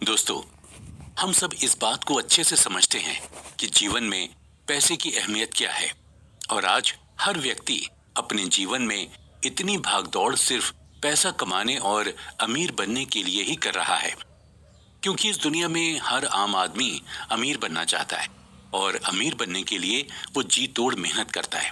दोस्तों, हम सब इस बात को अच्छे से समझते हैं कि जीवन में पैसे की अहमियत क्या है। और आज हर व्यक्ति अपने जीवन में इतनी भागदौड़ सिर्फ पैसा कमाने और अमीर बनने के लिए ही कर रहा है, क्योंकि इस दुनिया में हर आम आदमी अमीर बनना चाहता है और अमीर बनने के लिए वो जी तोड़ मेहनत करता है।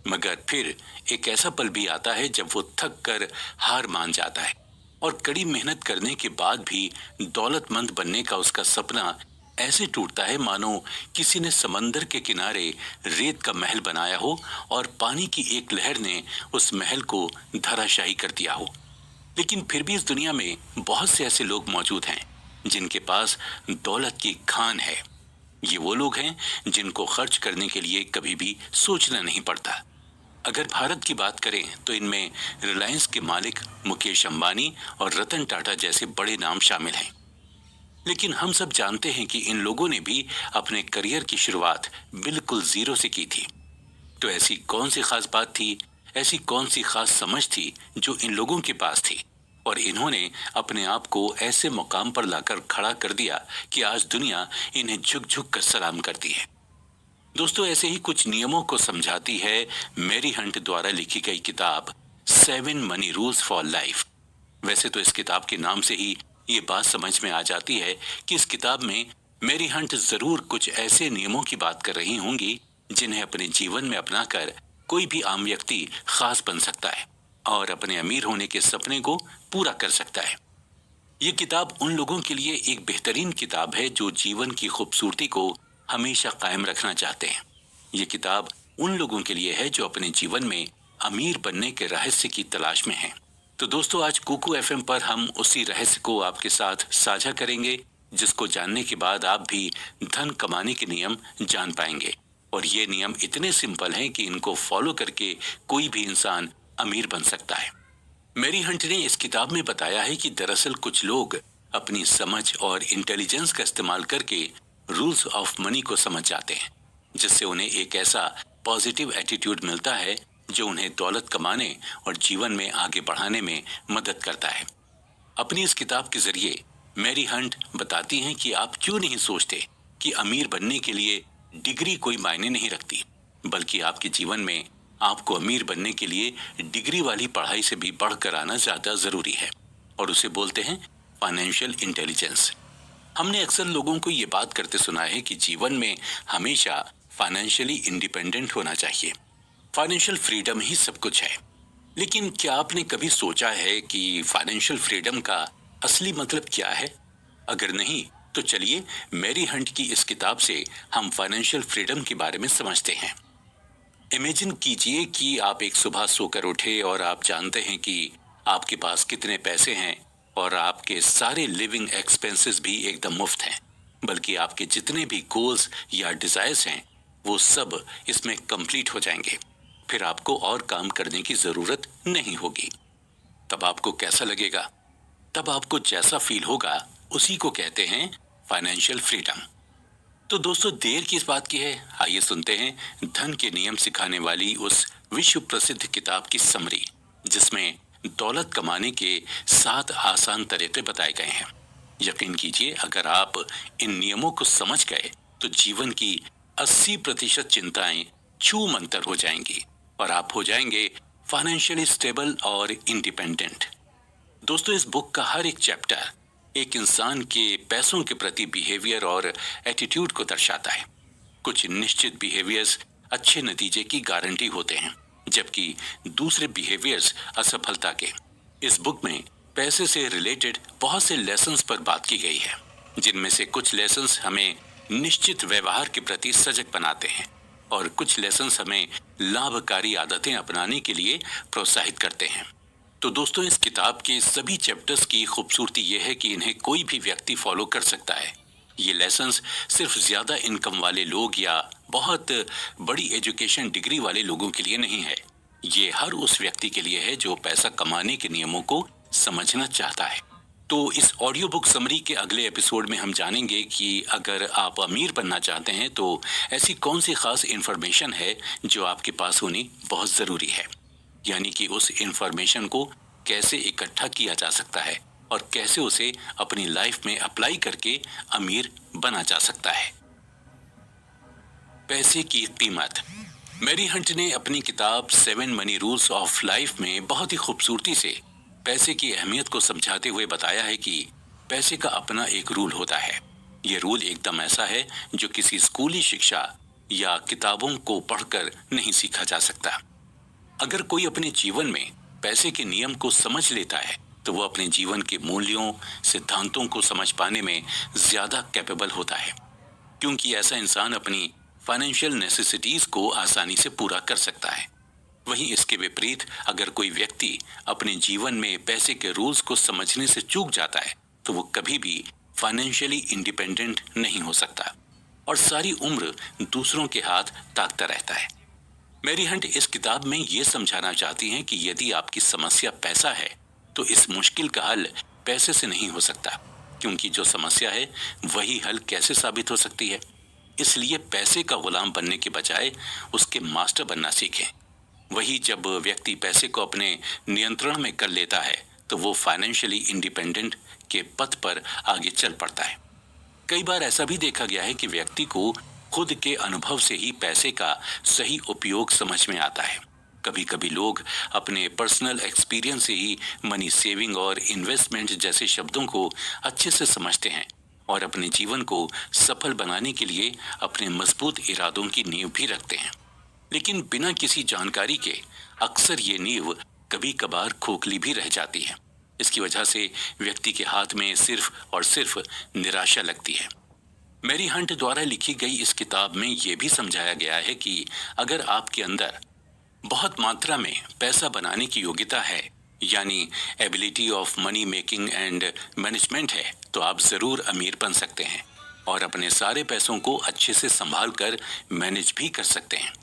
मगर फिर एक ऐसा पल भी आता है जब वो थक कर हार मान जाता है और कड़ी मेहनत करने के बाद भी दौलतमंद बनने का उसका सपना ऐसे टूटता है मानो किसी ने समंदर के किनारे रेत का महल बनाया हो और पानी की एक लहर ने उस महल को धराशायी कर दिया हो। लेकिन फिर भी इस दुनिया में बहुत से ऐसे लोग मौजूद हैं जिनके पास दौलत की खान है। ये वो लोग हैं जिनको खर्च करने के लिए कभी भी सोचना नहीं पड़ता। अगर भारत की बात करें तो इनमें रिलायंस के मालिक मुकेश अंबानी और रतन टाटा जैसे बड़े नाम शामिल हैं। लेकिन हम सब जानते हैं कि इन लोगों ने भी अपने करियर की शुरुआत बिल्कुल जीरो से की थी। तो ऐसी कौन सी खास बात थी, ऐसी कौन सी खास समझ थी जो इन लोगों के पास थी और इन्होंने अपने आप को ऐसे मुकाम पर लाकर खड़ा कर दिया कि आज दुनिया इन्हें झुक झुक कर सलाम करती है। दोस्तों, ऐसे ही कुछ नियमों को समझाती है मैरी हंट द्वारा लिखी गई किताब 7 मनी रूल्स फॉर लाइफ। वैसे तो इस किताब के नाम से ही ये बात समझ में आ जाती है कि इस किताब में मैरी हंट जरूर कुछ ऐसे नियमों की बात कर रही होंगी जिन्हें अपने जीवन में अपनाकर कोई भी आम व्यक्ति खास बन सकता है और अपने अमीर होने के सपने को पूरा कर सकता है। ये किताब उन लोगों के लिए एक बेहतरीन किताब है जो जीवन की खूबसूरती को हमेशा कायम रखना चाहते हैं। ये किताब उन लोगों के लिए है जो अपने जीवन में अमीर बनने के रहस्य की तलाश में हैं। तो दोस्तों, आज कुकू एफएम पर हम उसी रहस्य को आपके साथ साझा करेंगे जिसको जानने के बाद आप भी धन कमाने के नियम जान पाएंगे। और ये नियम इतने सिंपल हैं कि इनको फॉलो करके कोई भी इंसान अमीर बन सकता है। मैरी हंट ने इस किताब में बताया है कि दरअसल कुछ लोग अपनी समझ और इंटेलिजेंस का इस्तेमाल करके रूल्स ऑफ मनी को समझ जाते हैं, जिससे उन्हें एक ऐसा पॉजिटिव एटीट्यूड मिलता है जो उन्हें दौलत कमाने और जीवन में आगे बढ़ाने में मदद करता है। अपनी इस किताब के जरिए मैरी हंट बताती हैं कि आप क्यों नहीं सोचते कि अमीर बनने के लिए डिग्री कोई मायने नहीं रखती, बल्कि आपके जीवन में आपको अमीर बनने के लिए डिग्री वाली पढ़ाई से भी बढ़कर आना ज्यादा जरूरी है और उसे बोलते हैं फाइनेंशियल इंटेलिजेंस। हमने अक्सर लोगों को ये बात करते सुना है कि जीवन में हमेशा फाइनेंशियली इंडिपेंडेंट होना चाहिए, फाइनेंशियल फ्रीडम ही सब कुछ है। लेकिन क्या आपने कभी सोचा है कि फाइनेंशियल फ्रीडम का असली मतलब क्या है? अगर नहीं तो चलिए मैरी हंट की इस किताब से हम फाइनेंशियल फ्रीडम के बारे में समझते हैं। इमेजिन कीजिए कि आप एक सुबह सोकर उठे और आप जानते हैं कि आपके पास कितने पैसे हैं और आपके सारे लिविंग एक्सपेंसेस भी एकदम मुफ्त हैं, बल्कि आपके जितने भी गोल्स या डिजायर्स हैं वो सब इसमें कंप्लीट हो जाएंगे। फिर आपको और काम करने की जरूरत नहीं होगी। तब आपको कैसा लगेगा? तब आपको जैसा फील होगा उसी को कहते हैं फाइनेंशियल फ्रीडम। तो दोस्तों, देर किस बात की है, आइए सुनते हैं धन के नियम सिखाने वाली उस विश्व प्रसिद्ध किताब की समरी, जिसमें दौलत कमाने के 7 आसान तरीके बताए गए हैं। यकीन कीजिए, अगर आप इन नियमों को समझ गए तो जीवन की 80% चिंताएं छू मंतर हो जाएंगी और आप हो जाएंगे फाइनेंशियली स्टेबल और इंडिपेंडेंट। दोस्तों, इस बुक का हर एक चैप्टर एक इंसान के पैसों के प्रति बिहेवियर और एटीट्यूड को दर्शाता है। कुछ निश्चित बिहेवियर्स अच्छे नतीजे की गारंटी होते हैं, जबकि दूसरे बिहेवियर्स असफलता के। इस बुक में पैसे से रिलेटेड बहुत से लेसन्स पर बात की गई है, जिनमें से कुछ लेसन्स हमें निश्चित व्यवहार के प्रति सजग बनाते हैं और कुछ लेसन्स हमें लाभकारी आदतें अपनाने के लिए प्रोत्साहित करते हैं। तो दोस्तों, इस किताब के सभी चैप्टर्स की खूबसूरती यह है कि इन्हें कोई भी व्यक्ति फॉलो कर सकता है। ये लेसन्स सिर्फ ज्यादा इनकम वाले लोग या बहुत बड़ी एजुकेशन डिग्री वाले लोगों के लिए नहीं है। ये हर उस व्यक्ति के लिए है जो पैसा कमाने के नियमों को समझना चाहता है। तो इस ऑडियो बुक समरी के अगले एपिसोड में हम जानेंगे कि अगर आप अमीर बनना चाहते हैं तो ऐसी कौन सी खास इंफॉर्मेशन है जो आपके पास होनी बहुत जरूरी है, यानी कि उस इंफॉर्मेशन को कैसे इकट्ठा किया जा सकता है और कैसे उसे अपनी लाइफ में अप्लाई करके अमीर बना जा सकता है। पैसे की कीमत। मैरी हंट ने अपनी किताब 7 मनी रूल्स ऑफ लाइफ में बहुत ही खूबसूरती से पैसे की अहमियत को समझाते हुए बताया है कि पैसे का अपना एक रूल होता है। ये रूल एकदम ऐसा है जो किसी स्कूली शिक्षा या किताबों को पढ़कर नहीं सीखा जा सकता। अगर कोई अपने जीवन में पैसे के नियम को समझ लेता है तो वो अपने जीवन के मूल्यों, सिद्धांतों को समझ पाने में ज्यादा कैपेबल होता है, क्योंकि ऐसा इंसान अपनी फाइनेंशियल नेसेसिटीज को आसानी से पूरा कर सकता है। वहीं इसके विपरीत अगर कोई व्यक्ति अपने जीवन में पैसे के रूल्स को समझने से चूक जाता है तो वो कभी भी फाइनेंशियली इंडिपेंडेंट नहीं हो सकता और सारी उम्र दूसरों के हाथ ताकता रहता है। मैरी हंट इस किताब में ये समझाना चाहती हैं कि यदि आपकी समस्या पैसा है तो इस मुश्किल का हल पैसे से नहीं हो सकता, क्योंकि जो समस्या है वही हल कैसे साबित हो सकती है। इसलिए पैसे का गुलाम बनने के बजाय उसके मास्टर बनना सीखें। वही जब व्यक्ति पैसे को अपने नियंत्रण में कर लेता है तो वो फाइनेंशियली इंडिपेंडेंट के पथ पर आगे चल पड़ता है। कई बार ऐसा भी देखा गया है कि व्यक्ति को खुद के अनुभव से ही पैसे का सही उपयोग समझ में आता है। कभी कभी लोग अपने पर्सनल एक्सपीरियंस से ही मनी सेविंग और इन्वेस्टमेंट जैसे शब्दों को अच्छे से समझते हैं और अपने जीवन को सफल बनाने के लिए अपने मजबूत इरादों की नींव भी रखते हैं। लेकिन बिना किसी जानकारी के अक्सर ये नींव कभी कभार खोखली भी रह जाती है। इसकी वजह से व्यक्ति के हाथ में सिर्फ और सिर्फ निराशा लगती है। मैरी हंट द्वारा लिखी गई इस किताब में ये भी समझाया गया है कि अगर आपके अंदर बहुत मात्रा में पैसा बनाने की योग्यता है, यानी ability of money making and management है, तो आप जरूर अमीर बन सकते हैं और अपने सारे पैसों को अच्छे से संभाल कर मैनेज भी कर सकते हैं।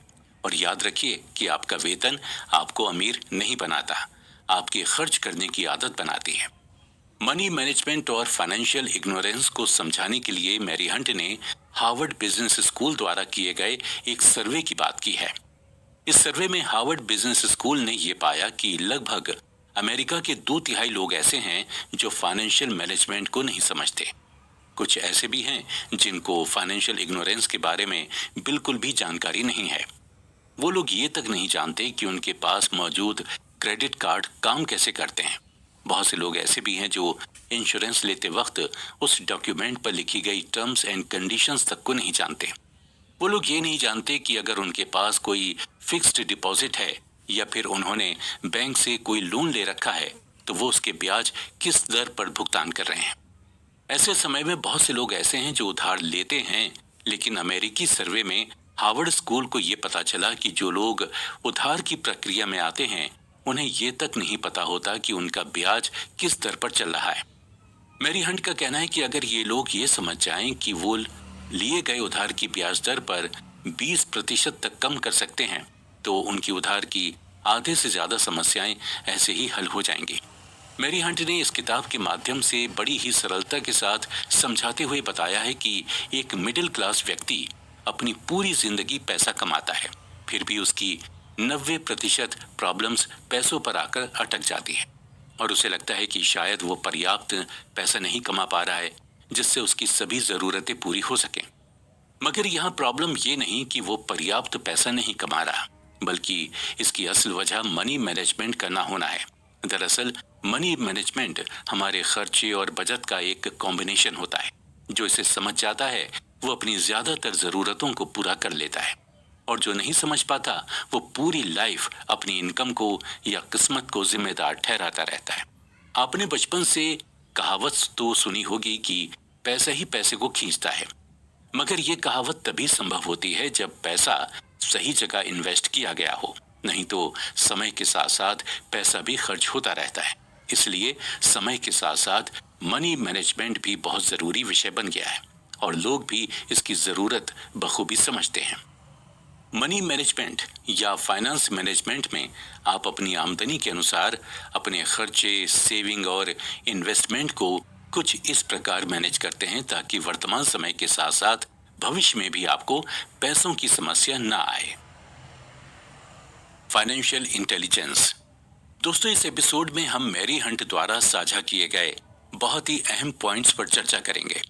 और याद रखिए कि आपका वेतन आपको अमीर नहीं बनाता, आपकी खर्च करने की आदत बनाती है। मनी मैनेजमेंट और फाइनेंशियल इग्नोरेंस को समझाने के लिए मैरी हंट ने हार्वर्ड बिजनेस स्कूल द्वारा किए गए एक सर्वे की बात की है। इस सर्वे में हार्वर्ड बिजनेस स्कूल ने यह पाया कि लगभग अमेरिका के 2/3 लोग ऐसे हैं जो फाइनेंशियल मैनेजमेंट को नहीं समझते। कुछ ऐसे भी हैं जिनको फाइनेंशियल इग्नोरेंस के बारे में बिल्कुल भी जानकारी नहीं है। वो लोग ये तक नहीं जानते कि उनके पास मौजूद क्रेडिट कार्ड काम कैसे करते हैं। बहुत से लोग ऐसे भी हैं जो इंश्योरेंस लेते वक्त उस डॉक्यूमेंट पर लिखी गई टर्म्स एंड कंडीशंस तक को नहीं जानते। वो लोग ये नहीं जानते कि अगर उनके पास कोई फिक्स्ड डिपॉजिट है या फिर उन्होंने बैंक से कोई लोन ले रखा है तो वो उसके ब्याज किस दर पर भुगतान कर रहे हैं। ऐसे समय में बहुत से लोग ऐसे हैं जो उधार लेते हैं, लेकिन अमेरिकी सर्वे में हार्वर्ड स्कूल को ये पता चला कि जो लोग उधार की प्रक्रिया में आते हैं उन्हें ये तक नहीं पता होता कि उनका ब्याज किस दर पर चल रहा है। मैरी हंट का कहना है कि अगर ये लोग ये समझ जाएं कि वो लिए गए उधार की ब्याज दर पर 20% तक कम कर सकते हैं तो उनकी उधार की आधे से ज्यादा समस्याएं ऐसे ही हल हो जाएंगी। मैरी हंट ने इस किताब के माध्यम से बड़ी ही सरलता के साथ समझाते हुए बताया है कि एक मिडिल क्लास व्यक्ति अपनी पूरी जिंदगी पैसा कमाता है, फिर भी उसकी 90% प्रॉब्लम्स पैसों पर आकर अटक जाती है और उसे लगता है कि शायद वो पर्याप्त पैसा नहीं कमा पा रहा है जिससे उसकी सभी जरूरतें पूरी हो सकें। मगर यहाँ प्रॉब्लम ये नहीं कि वो पर्याप्त पैसा नहीं कमा रहा, बल्कि इसकी असल वजह मनी मैनेजमेंट का ना होना है। दरअसल मनी मैनेजमेंट हमारे खर्चे और बचत का एक कॉम्बिनेशन होता है। जो इसे समझ जाता है वो अपनी ज्यादातर जरूरतों को पूरा कर लेता है और जो नहीं समझ पाता वो पूरी लाइफ अपनी इनकम को या किस्मत को जिम्मेदार ठहराता रहता है। आपने बचपन से कहावत तो सुनी होगी कि पैसा ही पैसे को खींचता है, मगर ये कहावत तभी संभव होती है जब पैसा सही जगह इन्वेस्ट किया गया हो, नहीं तो समय के साथ साथ पैसा भी खर्च होता रहता है। इसलिए समय के साथ साथ मनी मैनेजमेंट भी बहुत जरूरी विषय बन गया है और लोग भी इसकी जरूरत बखूबी समझते हैं। मनी मैनेजमेंट या फाइनेंस मैनेजमेंट में आप अपनी आमदनी के अनुसार अपने खर्चे, सेविंग और इन्वेस्टमेंट को कुछ इस प्रकार मैनेज करते हैं ताकि वर्तमान समय के साथ साथ भविष्य में भी आपको पैसों की समस्या ना आए। Financial intelligence. दोस्तों, इस एपिसोड में हम मैरी हंट द्वारा साझा किए गए बहुत ही अहम पॉइंट्स पर चर्चा करेंगे।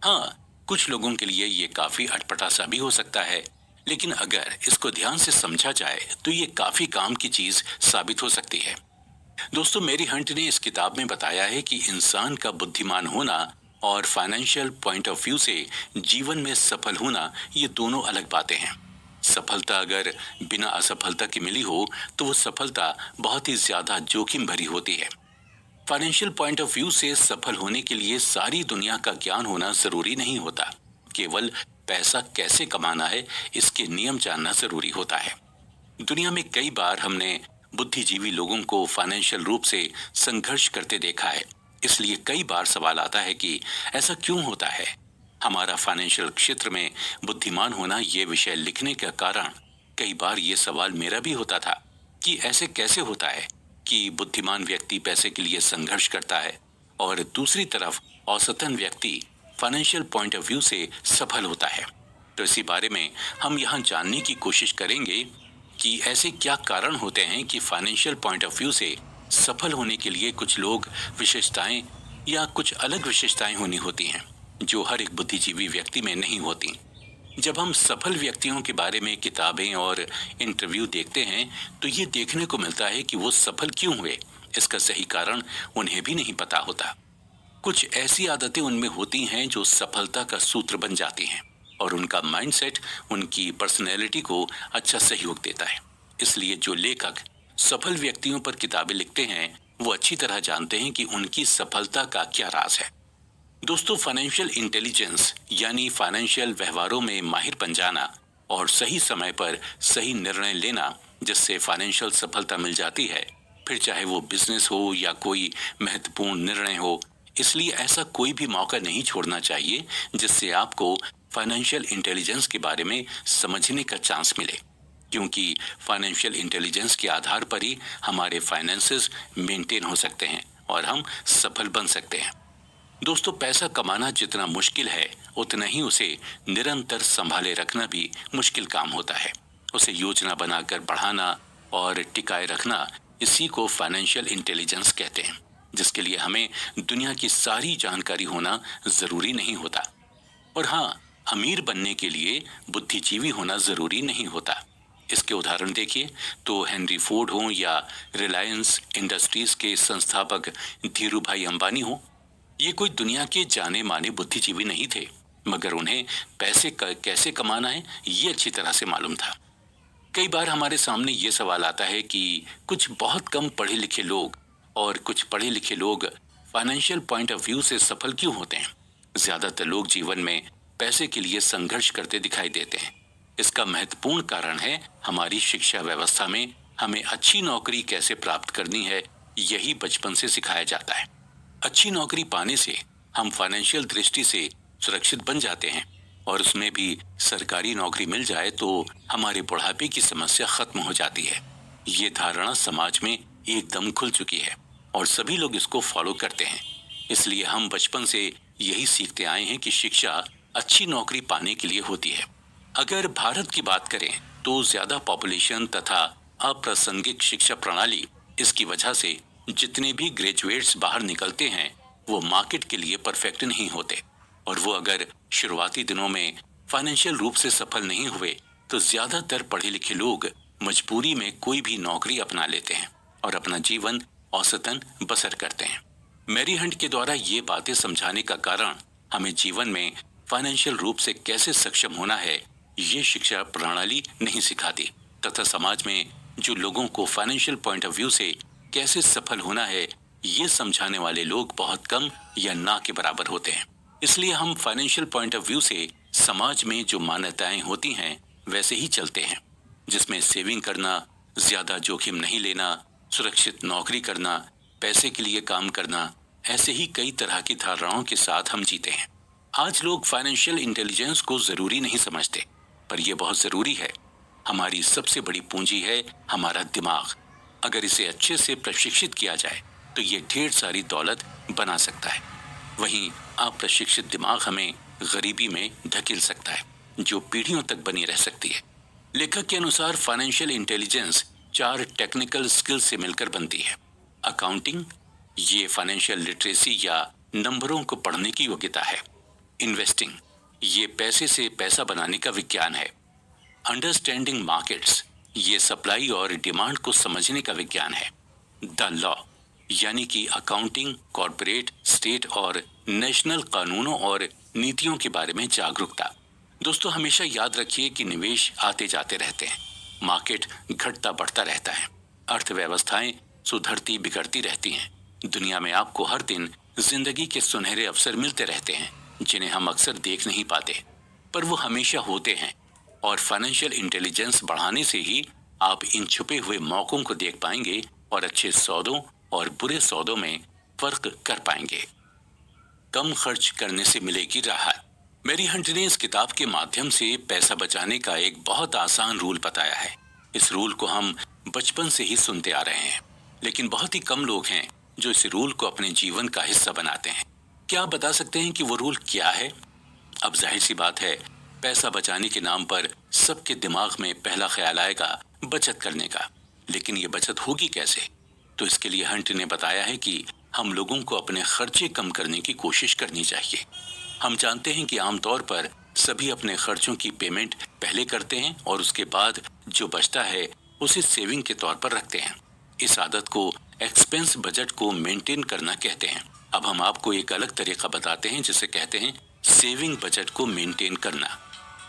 हाँ, कुछ लोगों के लिए ये काफी अटपटा सा भी हो सकता है, लेकिन अगर इसको ध्यान से समझा जाए तो ये काफी काम की चीज साबित हो सकती है। दोस्तों, मेरी हंट ने इस किताब में बताया है कि इंसान का बुद्धिमान होना और फाइनेंशियल पॉइंट ऑफ व्यू से जीवन में सफल होना, ये दोनों अलग बातें हैं। सफलता अगर बिना असफलता के मिली हो तो वो सफलता बहुत ही ज्यादा जोखिम भरी होती है। फाइनेंशियल पॉइंट ऑफ व्यू से सफल होने के लिए सारी दुनिया का ज्ञान होना जरूरी नहीं होता, केवल पैसा कैसे कमाना है इसके नियम जानना जरूरी होता है। दुनिया में कई बार हमने बुद्धिजीवी लोगों को फाइनेंशियल रूप से संघर्ष करते देखा है, इसलिए कई बार सवाल आता है कि ऐसा क्यों होता है। हमारा फाइनेंशियल क्षेत्र में बुद्धिमान होना ये विषय लिखने का कारण कई बार ये सवाल मेरा भी होता था कि ऐसे कैसे होता है कि बुद्धिमान व्यक्ति पैसे के लिए संघर्ष करता है और दूसरी तरफ औसतन व्यक्ति फाइनेंशियल पॉइंट ऑफ व्यू से सफल होता है। तो इसी बारे में हम यहाँ जानने की कोशिश करेंगे कि ऐसे क्या कारण होते हैं कि फाइनेंशियल पॉइंट ऑफ व्यू से सफल होने के लिए कुछ लोग विशेषताएं या कुछ अलग विशेषताएं होनी होती हैं जो हर एक बुद्धिजीवी व्यक्ति में नहीं होती। जब हम सफल व्यक्तियों के बारे में किताबें और इंटरव्यू देखते हैं तो ये देखने को मिलता है कि वो सफल क्यों हुए, इसका सही कारण उन्हें भी नहीं पता होता। कुछ ऐसी आदतें उनमें होती हैं जो सफलता का सूत्र बन जाती हैं और उनका माइंडसेट उनकी पर्सनैलिटी को अच्छा सहयोग देता है। इसलिए जो लेखक सफल व्यक्तियों पर किताबें लिखते हैं वो अच्छी तरह जानते हैं कि उनकी सफलता का क्या राज है। दोस्तों, फाइनेंशियल इंटेलिजेंस यानी फाइनेंशियल व्यवहारों में माहिर बन जाना और सही समय पर सही निर्णय लेना, जिससे फाइनेंशियल सफलता मिल जाती है, फिर चाहे वो बिजनेस हो या कोई महत्वपूर्ण निर्णय हो। इसलिए ऐसा कोई भी मौका नहीं छोड़ना चाहिए जिससे आपको फाइनेंशियल इंटेलिजेंस के बारे में समझने का चांस मिले, क्योंकि फाइनेंशियल इंटेलिजेंस के आधार पर ही हमारे फाइनेंसेस मेंटेन हो सकते हैं और हम सफल बन सकते हैं। दोस्तों, पैसा कमाना जितना मुश्किल है उतना ही उसे निरंतर संभाले रखना भी मुश्किल काम होता है। उसे योजना बनाकर बढ़ाना और टिकाए रखना, इसी को फाइनेंशियल इंटेलिजेंस कहते हैं, जिसके लिए हमें दुनिया की सारी जानकारी होना जरूरी नहीं होता। और हाँ, अमीर बनने के लिए बुद्धिजीवी होना जरूरी नहीं होता। इसके उदाहरण देखिए तो हेनरी फोर्ड हो या रिलायंस इंडस्ट्रीज के संस्थापक धीरू भाई अंबानी हो, ये कोई दुनिया के जाने माने बुद्धिजीवी नहीं थे, मगर उन्हें पैसे कैसे कमाना है ये अच्छी तरह से मालूम था। कई बार हमारे सामने ये सवाल आता है कि कुछ बहुत कम पढ़े लिखे लोग और कुछ पढ़े लिखे लोग फाइनेंशियल पॉइंट ऑफ व्यू से सफल क्यों होते हैं। ज्यादातर लोग जीवन में पैसे के लिए संघर्ष करते दिखाई देते हैं। इसका महत्वपूर्ण कारण है हमारी शिक्षा व्यवस्था में हमें अच्छी नौकरी कैसे प्राप्त करनी है, यही बचपन से सिखाया जाता है। अच्छी नौकरी पाने से हम फाइनेंशियल दृष्टि से सुरक्षित बन जाते हैं और उसमें भी सरकारी नौकरी मिल जाए तो हमारे बुढ़ापे की समस्या खत्म हो जाती है। ये धारणा समाज में एकदम खुल चुकी है और सभी लोग इसको फॉलो करते हैं। इसलिए हम बचपन से यही सीखते आए हैं कि शिक्षा अच्छी नौकरी पाने के लिए होती है। अगर भारत की बात करें तो ज्यादा पॉपुलेशन तथा अप्रासंगिक शिक्षा प्रणाली, इसकी वजह से जितने भी ग्रेजुएट्स बाहर निकलते हैं वो मार्केट के लिए परफेक्ट नहीं होते और वो अगर शुरुआती दिनों में फाइनेंशियल रूप से सफल नहीं हुए तो ज्यादातर पढ़े लिखे लोग मजबूरी में कोई भी नौकरी अपना लेते हैं और अपना जीवन औसतन बसर करते हैं। मैरी हंट के द्वारा ये बातें समझाने का कारण हमें जीवन में फाइनेंशियल रूप से कैसे सक्षम होना है ये शिक्षा प्रणाली नहीं सिखाती, तथा समाज में जो लोगों को फाइनेंशियल पॉइंट ऑफ व्यू से कैसे सफल होना है ये समझाने वाले लोग बहुत कम या ना के बराबर होते हैं। इसलिए हम फाइनेंशियल पॉइंट ऑफ व्यू से समाज में जो मान्यताएं होती हैं वैसे ही चलते हैं, जिसमें सेविंग करना, ज्यादा जोखिम नहीं लेना, सुरक्षित नौकरी करना, पैसे के लिए काम करना, ऐसे ही कई तरह की धारणाओं के साथ हम जीते हैं। आज लोग फाइनेंशियल इंटेलिजेंस को जरूरी नहीं समझते, पर यह बहुत जरूरी है। हमारी सबसे बड़ी पूंजी है हमारा दिमाग। अगर इसे अच्छे से प्रशिक्षित किया जाए तो ये ढेर सारी दौलत बना सकता है। वहीं अप्रशिक्षित दिमाग हमें गरीबी में धकेल सकता है, जो पीढ़ियों तक बनी रह सकती है। लेखक के अनुसार फाइनेंशियल इंटेलिजेंस 4 टेक्निकल स्किल्स से मिलकर बनती है। अकाउंटिंग, ये फाइनेंशियल लिटरेसी या नंबरों को पढ़ने की योग्यता है। इन्वेस्टिंग ये पैसे से पैसा बनाने का विज्ञान है। अंडरस्टैंडिंग मार्केट्स ये सप्लाई और डिमांड को समझने का विज्ञान है। द लॉ यानी कि अकाउंटिंग, कॉर्पोरेट, स्टेट और नेशनल कानूनों और नीतियों के बारे में जागरूकता। दोस्तों, हमेशा याद रखिए कि निवेश आते जाते रहते हैं, मार्केट घटता बढ़ता रहता है, अर्थव्यवस्थाएं सुधरती बिगड़ती रहती हैं। दुनिया में आपको हर दिन जिंदगी के सुनहरे अवसर मिलते रहते हैं जिन्हें हम अक्सर देख नहीं पाते, पर वो हमेशा होते हैं। और फाइनेंशियल इंटेलिजेंस बढ़ाने से ही आप इन छुपे हुए मौकों को देख पाएंगे और अच्छे सौदों और बुरे सौदों में फर्क कर पाएंगे। कम खर्च करने से मिलेगी राहत। मैरी हंट ने इस किताब के माध्यम से पैसा बचाने का एक बहुत आसान रूल बताया है। इस रूल को हम बचपन से ही सुनते आ रहे हैं, लेकिन बहुत ही कम लोग हैं जो इस रूल को अपने जीवन का हिस्सा बनाते हैं। क्या आप बता सकते हैं कि वो रूल क्या है? अब जाहिर सी बात है, पैसा बचाने के नाम पर सबके दिमाग में पहला ख्याल आएगा बचत करने का, लेकिन ये बचत होगी कैसे? तो इसके लिए हंट ने बताया है कि हम लोगों को अपने खर्चे कम करने की कोशिश करनी चाहिए। हम जानते हैं कि आमतौर पर सभी अपने खर्चों की पेमेंट पहले करते हैं और उसके बाद जो बचता है उसे सेविंग के तौर पर रखते हैं। इस आदत को एक्सपेंस बजट को मेंटेन करना कहते हैं। अब हम आपको एक अलग तरीका बताते हैं जिसे कहते हैं सेविंग बजट को मेंटेन करना।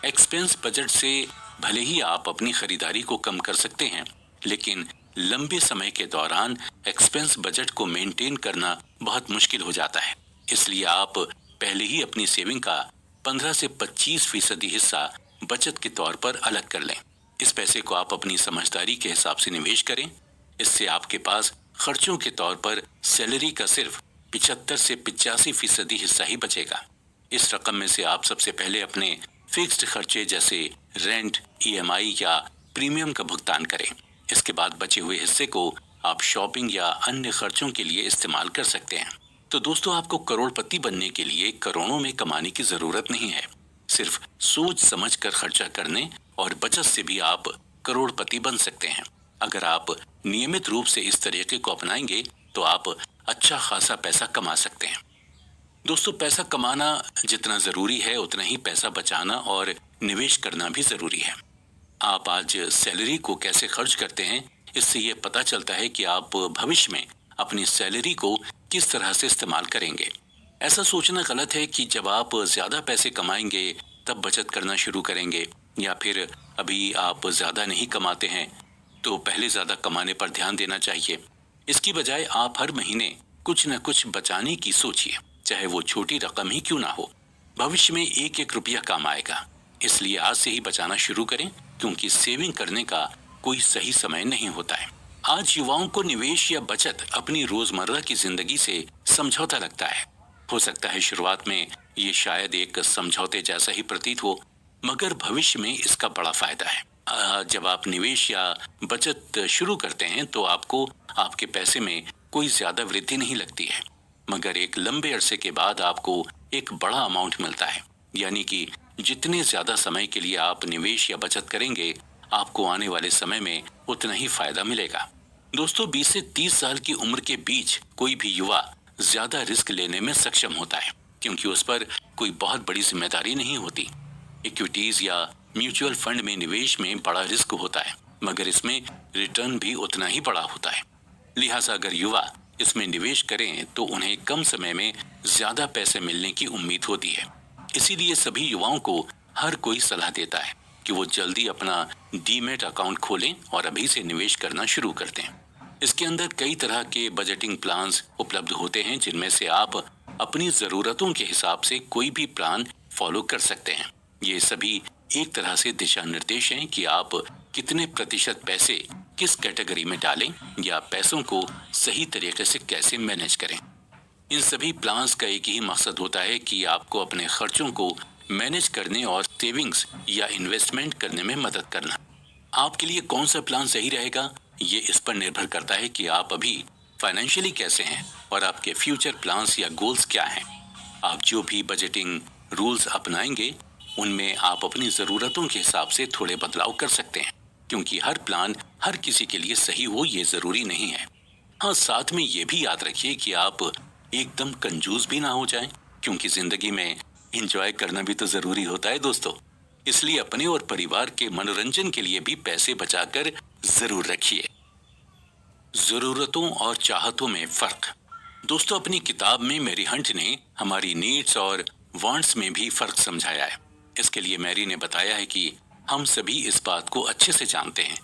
एक्सपेंस बजट से भले ही आप अपनी खरीदारी को कम कर सकते हैं, लेकिन लंबे समय के दौरान एक्सपेंस बजट को मेंटेन करना बहुत मुश्किल हो जाता है। इसलिए आप पहले ही अपनी सेविंग का 15 से 25% हिस्सा बचत के तौर पर अलग कर लें। इस पैसे को आप अपनी समझदारी के हिसाब से निवेश करें। इससे आपके पास खर्चों के तौर पर सैलरी का सिर्फ 75 से 85% हिस्सा ही बचेगा। इस रकम में से आप सबसे पहले अपने फिक्स्ड खर्चे जैसे रेंट, EMI या प्रीमियम का भुगतान करें। इसके बाद बचे हुए हिस्से को आप शॉपिंग या अन्य खर्चों के लिए इस्तेमाल कर सकते हैं। तो दोस्तों, आपको करोड़पति बनने के लिए करोड़ों में कमाने की जरूरत नहीं है। सिर्फ सोच समझ कर खर्चा करने और बचत से भी आप करोड़पति बन सकते हैं। अगर आप नियमित रूप से इस तरीके को अपनाएंगे तो आप अच्छा खासा पैसा कमा सकते हैं। दोस्तों, पैसा कमाना जितना जरूरी है उतना ही पैसा बचाना और निवेश करना भी जरूरी है। आप आज सैलरी को कैसे खर्च करते हैं, इससे ये पता चलता है कि आप भविष्य में अपनी सैलरी को किस तरह से इस्तेमाल करेंगे। ऐसा सोचना गलत है कि जब आप ज्यादा पैसे कमाएंगे तब बचत करना शुरू करेंगे, या फिर अभी आप ज्यादा नहीं कमाते हैं तो पहले ज्यादा कमाने पर ध्यान देना चाहिए। इसकी बजाय आप हर महीने कुछ न कुछ बचाने की सोचिए, चाहे वो छोटी रकम ही क्यों ना हो। भविष्य में एक एक रुपया काम आएगा, इसलिए आज से ही बचाना शुरू करें, क्योंकि सेविंग करने का कोई सही समय नहीं होता है। आज युवाओं को निवेश या बचत अपनी रोजमर्रा की जिंदगी से समझौता लगता है। हो सकता है शुरुआत में ये शायद एक समझौते जैसा ही प्रतीत हो, मगर भविष्य में इसका बड़ा फायदा है। जब आप निवेश या बचत शुरू करते हैं तो आपको आपके पैसे में कोई ज्यादा वृद्धि नहीं लगती है, मगर एक लंबे अरसे के बाद आपको एक बड़ा अमाउंट मिलता है। यानी कि जितने ज्यादा समय के लिए आप निवेश या बचत करेंगे, आपको आने वाले समय में उतना ही फायदा मिलेगा। दोस्तों, 20 से 30 साल की उम्र के बीच कोई भी युवा ज्यादा रिस्क लेने में सक्षम होता है, क्योंकि उस पर कोई बहुत बड़ी जिम्मेदारी नहीं होती। इक्विटीज या म्यूचुअल फंड में निवेश में बड़ा रिस्क होता है, मगर इसमें रिटर्न भी उतना ही बड़ा होता है। लिहाजा अगर युवा इसमें निवेश करें तो उन्हें कम समय में ज्यादा पैसे मिलने की उम्मीद होती है। इसीलिए सभी युवाओं को हर कोई सलाह देता है कि वो जल्दी अपना डीमैट अकाउंट खोलें और अभी से निवेश करना शुरू कर दें। इसके अंदर कई तरह के बजटिंग प्लान्स उपलब्ध होते हैं, जिनमें से आप अपनी जरूरतों के हिसाब से कोई भी प्लान फॉलो कर सकते हैं। ये सभी एक तरह से दिशा निर्देश हैं कि आप कितने प्रतिशत पैसे किस कैटेगरी में डालें या पैसों को सही तरीके से कैसे मैनेज करें। इन सभी प्लान्स का एक ही मकसद होता है कि आपको अपने खर्चों को मैनेज करने और सेविंग्स या इन्वेस्टमेंट करने में मदद करना। आपके लिए कौन सा प्लान सही रहेगा, ये इस पर निर्भर करता है कि आप अभी फाइनेंशियली कैसे हैं और आपके फ्यूचर प्लान्स या गोल्स क्या हैं। आप जो भी बजटिंग रूल्स अपनाएंगे उनमें आप अपनी जरूरतों के हिसाब से थोड़े बदलाव कर सकते हैं, क्योंकि हर प्लान हर किसी के लिए सही हो ये जरूरी नहीं है। हाँ, साथ में ये भी याद रखिए कि आप एकदम कंजूस भी ना हो जाएं, क्योंकि जिंदगी में एंजॉय करना भी तो जरूरी होता है दोस्तों। इसलिए अपने और परिवार के मनोरंजन के लिए भी पैसे बचाकर जरूर रखिए। जरूरतों और चाहतों में फर्क। दोस्तों, अपनी किताब में मैरी हंट ने हमारी नीड्स और वांट्स में भी फर्क समझाया है। इसके लिए मैरी ने बताया है कि हम सभी इस बात को अच्छे से जानते हैं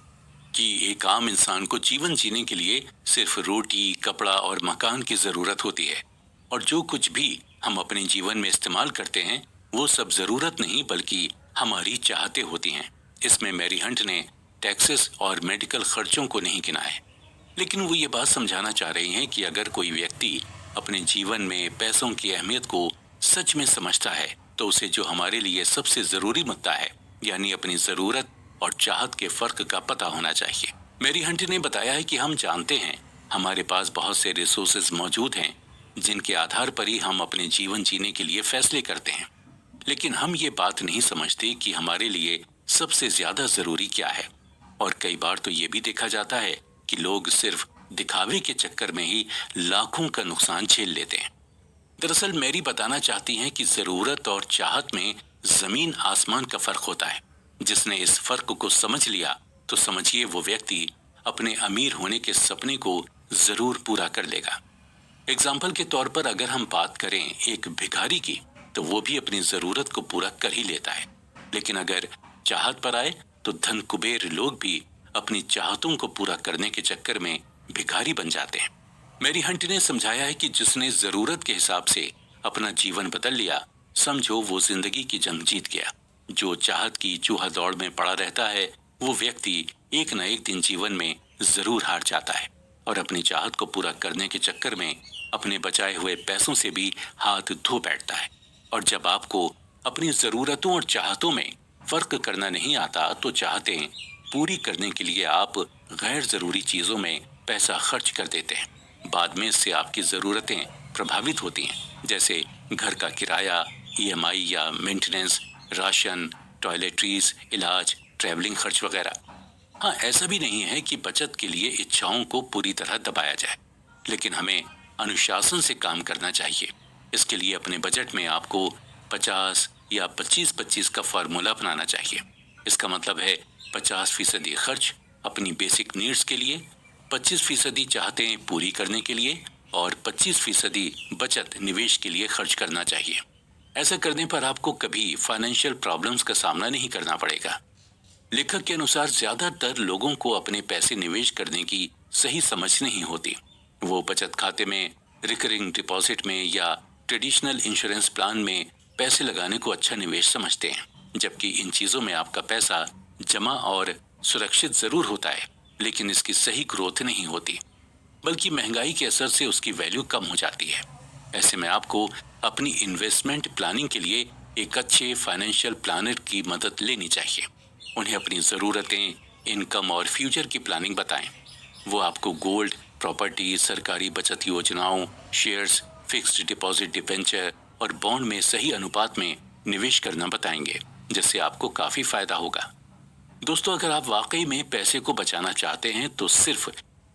कि एक आम इंसान को जीवन जीने के लिए सिर्फ रोटी, कपड़ा और मकान की जरूरत होती है, और जो कुछ भी हम अपने जीवन में इस्तेमाल करते हैं वो सब जरूरत नहीं बल्कि हमारी चाहते होती हैं। इसमें मैरी हंट ने टैक्सेस और मेडिकल खर्चों को नहीं गिना है, लेकिन वो ये बात समझाना चाह रही हैं कि अगर कोई व्यक्ति अपने जीवन में पैसों की अहमियत को सच में समझता है तो उसे जो हमारे लिए सबसे जरूरी मुद्दा है, यानी अपनी जरूरत और चाहत के फर्क का पता होना चाहिए। मैरी हंट ने बताया है कि हम जानते हैं हमारे पास बहुत से रिसोर्सेज मौजूद हैं जिनके आधार पर ही हम अपने जीवन जीने के लिए फैसले करते हैं, लेकिन हम ये बात नहीं समझते कि हमारे लिए सबसे ज्यादा जरूरी क्या है। और कई बार तो ये भी देखा जाता है कि लोग सिर्फ दिखावे के चक्कर में ही लाखों का नुकसान झेल लेते हैं। दरअसल मैरी बताना चाहती हैं कि जरूरत और चाहत में जमीन आसमान का फर्क होता है। जिसने इस फर्क को समझ लिया तो समझिए वो व्यक्ति अपने अमीर होने के सपने को जरूर पूरा कर लेगा। एग्जाम्पल के तौर पर अगर हम बात करें एक भिखारी की, तो वो भी अपनी जरूरत को पूरा कर ही लेता है, लेकिन अगर चाहत पर आए तो धन कुबेर लोग भी अपनी चाहतों को पूरा करने के चक्कर में भिखारी बन जाते हैं। मैरी हंट ने समझाया है कि जिसने जरूरत के हिसाब से अपना जीवन बदल लिया, समझो वो जिंदगी की जंग जीत गया। जो चाहत की चूहा दौड़ में पड़ा रहता है वो व्यक्ति एक न एक दिन जीवन में जरूर हार जाता है और अपनी चाहत को पूरा करने के चक्कर में अपने बचाए हुए पैसों से भी हाथ धो बैठता है। और जब आपको अपनी जरूरतों और चाहतों में फर्क करना नहीं आता तो चाहतें पूरी करने के लिए आप गैर जरूरी चीजों में पैसा खर्च कर देते हैं। बाद में इससे आपकी जरूरतें प्रभावित होती हैं, जैसे घर का किराया, ईएमआई या मेंटेनेंस, राशन, टॉयलेटरीज, इलाज, ट्रैवलिंग खर्च वगैरह। हाँ, ऐसा भी नहीं है कि बचत के लिए इच्छाओं को पूरी तरह दबाया जाए, लेकिन हमें अनुशासन से काम करना चाहिए। इसके लिए अपने बजट में आपको 50 या 25-25 का फॉर्मूला अपनाना चाहिए। इसका मतलब है 50% खर्च अपनी बेसिक नीड्स के लिए, 25% चाहते पूरी करने के लिए और 25% बचत निवेश के लिए खर्च करना चाहिए। ऐसा करने पर आपको कभी फाइनेंशियल प्रॉब्लम्स का सामना नहीं करना पड़ेगा। लेखक के अनुसार ज्यादातर लोगों को अपने पैसे निवेश करने की सही समझ नहीं होती। वो बचत खाते में, रिकरिंग डिपॉजिट में या ट्रेडिशनल इंश्योरेंस प्लान में पैसे लगाने को अच्छा निवेश समझते हैं, जबकि इन चीजों में आपका पैसा जमा और सुरक्षित जरूर होता है, लेकिन इसकी सही ग्रोथ नहीं होती, बल्कि महंगाई के असर से उसकी वैल्यू कम हो जाती है। ऐसे में आपको अपनी इन्वेस्टमेंट प्लानिंग के लिए एक अच्छे फाइनेंशियल प्लानर की मदद लेनी चाहिए। उन्हें अपनी ज़रूरतें, इनकम और फ्यूचर की प्लानिंग बताएं। वो आपको गोल्ड, प्रॉपर्टी, सरकारी बचत योजनाओं, शेयर्स, फिक्स्ड डिपॉजिट, डिबेंचर और बॉन्ड में सही अनुपात में निवेश करना बताएंगे, जिससे आपको काफ़ी फायदा होगा। दोस्तों, अगर आप वाकई में पैसे को बचाना चाहते हैं तो सिर्फ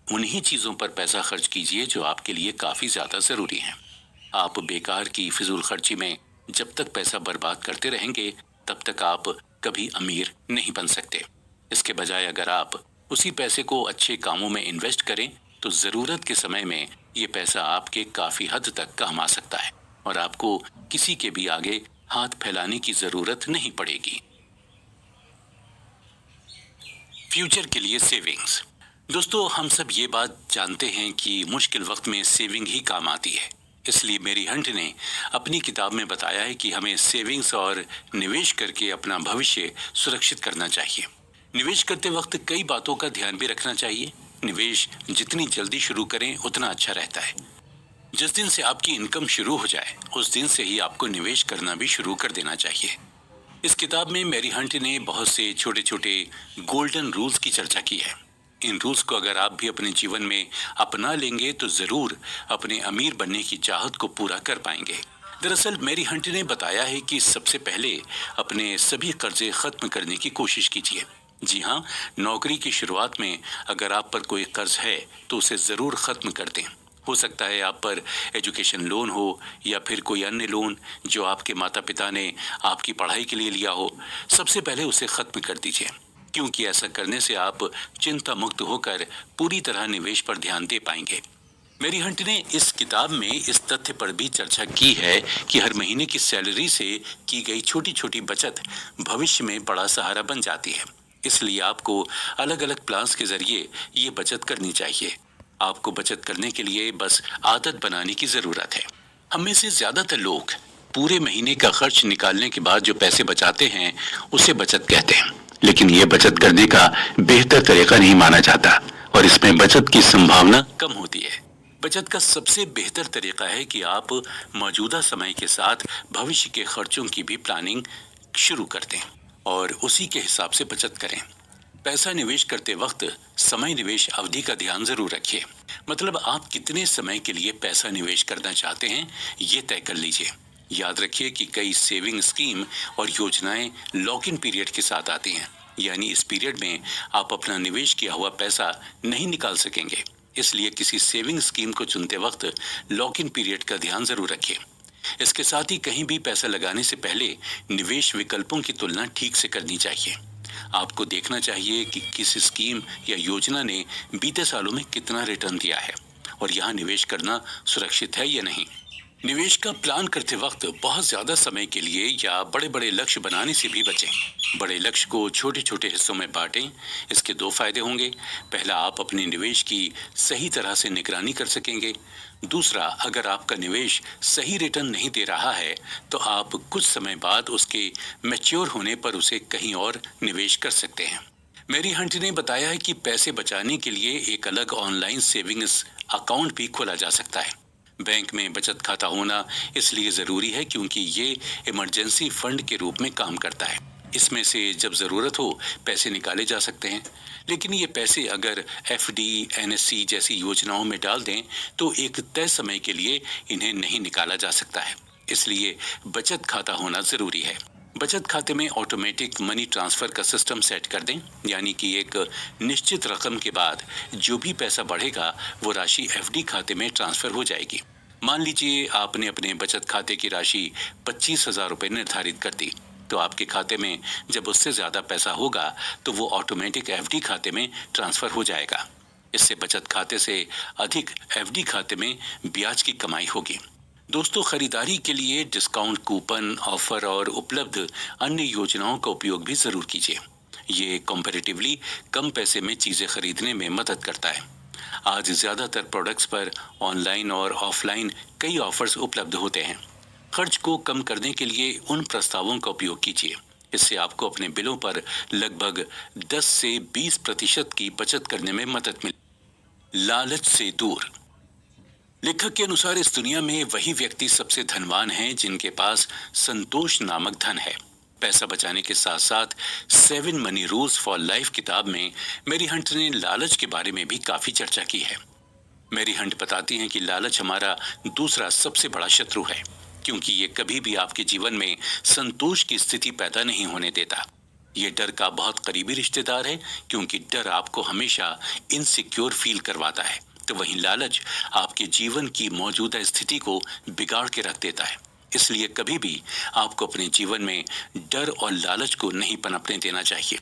उन्हीं चीज़ों पर पैसा खर्च कीजिए जो आपके लिए काफ़ी ज़्यादा ज़रूरी हैं। आप बेकार की फिजूल खर्ची में जब तक पैसा बर्बाद करते रहेंगे तब तक आप कभी अमीर नहीं बन सकते। इसके बजाय अगर आप उसी पैसे को अच्छे कामों में इन्वेस्ट करें तो ज़रूरत के समय में ये पैसा आपके काफ़ी हद तक काम आ सकता है और आपको किसी के भी आगे हाथ फैलाने की ज़रूरत नहीं पड़ेगी। फ्यूचर के लिए सेविंग्स। दोस्तों, हम सब ये बात जानते हैं कि मुश्किल वक्त में सेविंग ही काम आती है। इसलिए मैरी हंट ने अपनी किताब में बताया है कि हमें सेविंग्स और निवेश करके अपना भविष्य सुरक्षित करना चाहिए। निवेश करते वक्त कई बातों का ध्यान भी रखना चाहिए। निवेश जितनी जल्दी शुरू करें उतना अच्छा रहता है। जिस दिन से आपकी इनकम शुरू हो जाए उस दिन से ही आपको निवेश करना भी शुरू कर देना चाहिए। इस किताब में मैरी हंट ने बहुत से छोटे छोटे गोल्डन रूल्स की चर्चा की है। इन रूल्स को अगर आप भी अपने जीवन में अपना लेंगे तो जरूर अपने अमीर बनने की चाहत को पूरा कर पाएंगे। दरअसल मैरी हंट ने बताया है कि सबसे पहले अपने सभी कर्जे खत्म करने की कोशिश कीजिए। जी हाँ, नौकरी की शुरुआत में अगर आप पर कोई कर्ज है तो उसे जरूर खत्म कर दें। हो सकता है आप पर एजुकेशन लोन हो या फिर कोई अन्य लोन जो आपके माता पिता ने आपकी पढ़ाई के लिए लिया हो। सबसे पहले उसे खत्म कर दीजिए, क्योंकि ऐसा करने से आप चिंता मुक्त होकर पूरी तरह निवेश पर ध्यान दे पाएंगे। मेरी हंट ने इस किताब में इस तथ्य पर भी चर्चा की है कि हर महीने की सैलरी से की गई छोटी छोटी बचत भविष्य में बड़ा सहारा बन जाती है। इसलिए आपको अलग अलग प्लान्स के जरिए ये बचत करनी चाहिए। आपको बचत करने के लिए बस आदत बनाने की जरूरत है। हम में से ज्यादातर लोग पूरे महीने का खर्च निकालने के बाद जो पैसे बचाते हैं उसे बचत कहते हैं, लेकिन ये बचत करने का बेहतर तरीका नहीं माना जाता और इसमें बचत की संभावना कम होती है। बचत का सबसे बेहतर तरीका है कि आप मौजूदा समय के साथ भविष्य के खर्चों की भी प्लानिंग शुरू कर दें और उसी के हिसाब से बचत करें। पैसा निवेश करते वक्त समय निवेश अवधि का ध्यान जरूर रखिए। मतलब आप कितने समय के लिए पैसा निवेश करना चाहते हैं ये तय कर लीजिए। याद रखिए कि कई सेविंग स्कीम और योजनाएं लॉक इन पीरियड के साथ आती हैं, यानी इस पीरियड में आप अपना निवेश किया हुआ पैसा नहीं निकाल सकेंगे। इसलिए किसी सेविंग स्कीम को चुनते वक्त लॉक इन पीरियड का ध्यान जरूर रखिए। इसके साथ ही कहीं भी पैसा लगाने से पहले निवेश विकल्पों की तुलना ठीक से करनी चाहिए। आपको देखना चाहिए कि किस स्कीम या योजना ने बीते सालों में कितना रिटर्न दिया है और यहाँ निवेश करना सुरक्षित है या नहीं। निवेश का प्लान करते वक्त बहुत ज्यादा समय के लिए या बड़े बड़े लक्ष्य बनाने से भी बचें। बड़े लक्ष्य को छोटे छोटे हिस्सों में बांटें। इसके दो फायदे होंगे। पहला, आप अपने निवेश की सही तरह से निगरानी कर सकेंगे। दूसरा, अगर आपका निवेश सही रिटर्न नहीं दे रहा है तो आप कुछ समय बाद उसके मैच्योर होने पर उसे कहीं और निवेश कर सकते हैं। मेरी हंट ने बताया है कि पैसे बचाने के लिए एक अलग ऑनलाइन सेविंग्स अकाउंट भी खोला जा सकता है। बैंक में बचत खाता होना इसलिए जरूरी है क्योंकि ये इमरजेंसी फंड के रूप में काम करता है। इसमें से जब जरूरत हो पैसे निकाले जा सकते हैं, लेकिन ये पैसे अगर एफडी, एनएससी जैसी योजनाओं में डाल दें तो एक तय समय के लिए इन्हें नहीं निकाला जा सकता है। इसलिए बचत खाता होना जरूरी है। बचत खाते में ऑटोमेटिक मनी ट्रांसफर का सिस्टम सेट कर दें, यानी कि एक निश्चित रकम के बाद जो भी पैसा बढ़ेगा वो राशि एफडी खाते में ट्रांसफर हो जाएगी। मान लीजिए आपने अपने बचत खाते की राशि 25,000 रुपए निर्धारित कर दी, तो आपके खाते में जब उससे ज्यादा पैसा होगा तो वो ऑटोमेटिक एफडी खाते में ट्रांसफर हो जाएगा। इससे बचत खाते से अधिक एफडी खाते में ब्याज की कमाई होगी। दोस्तों, खरीदारी के लिए डिस्काउंट कूपन, ऑफर और उपलब्ध अन्य योजनाओं का उपयोग भी जरूर कीजिए। ये कंपैरेटिवली कम पैसे में चीजें खरीदने में मदद करता है। आज ज्यादातर प्रोडक्ट्स पर ऑनलाइन और ऑफलाइन कई ऑफर्स उपलब्ध होते हैं। खर्च को कम करने के लिए उन प्रस्तावों का उपयोग कीजिए। इससे आपको अपने बिलों पर लगभग 10 से 20% की बचत करने में मदद मिले। लालच से दूर। लेखक के अनुसार इस दुनिया में वही व्यक्ति सबसे धनवान हैं जिनके पास संतोष नामक धन है। पैसा बचाने के साथ साथ 7 मनी रूल्स फॉर लाइफ किताब में मेरी हंट ने लालच के बारे में भी काफी चर्चा की है। मेरी हंट बताती हैं कि लालच हमारा दूसरा सबसे बड़ा शत्रु है, क्योंकि ये कभी भी आपके जीवन में संतोष की स्थिति पैदा नहीं होने देता। ये डर का बहुत करीबी रिश्तेदार है, क्योंकि डर आपको हमेशा इनसिक्योर फील करवाता है, तो वहीं लालच आपके जीवन की मौजूदा स्थिति को बिगाड़ के रख देता है। इसलिए कभी भी आपको अपने जीवन में डर और लालच को नहीं पनपने देना चाहिए।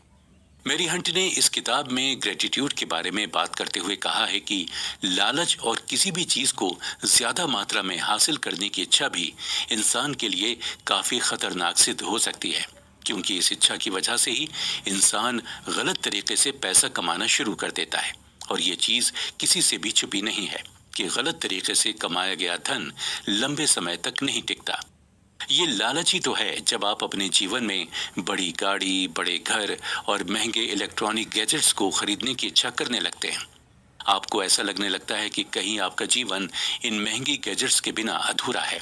मेरी हंट ने इस किताब में ग्रेटिट्यूड के बारे में बात करते हुए कहा है कि लालच और किसी भी चीज को ज्यादा मात्रा में हासिल करने की इच्छा भी इंसान के लिए काफी खतरनाक सिद्ध हो सकती है, क्योंकि इस इच्छा की वजह से ही इंसान गलत तरीके से पैसा कमाना शुरू कर देता है। और ये चीज किसी से भी छुपी नहीं है कि गलत तरीके से कमाया गया धन लंबे समय तक नहीं टिकता। ये लालच ही तो है जब आप अपने जीवन में बड़ी गाड़ी, बड़े घर और महंगे इलेक्ट्रॉनिक गैजेट्स को खरीदने की इच्छा करने लगते हैं। आपको ऐसा लगने लगता है कि कहीं आपका जीवन इन महंगी गैजेट्स के बिना अधूरा है।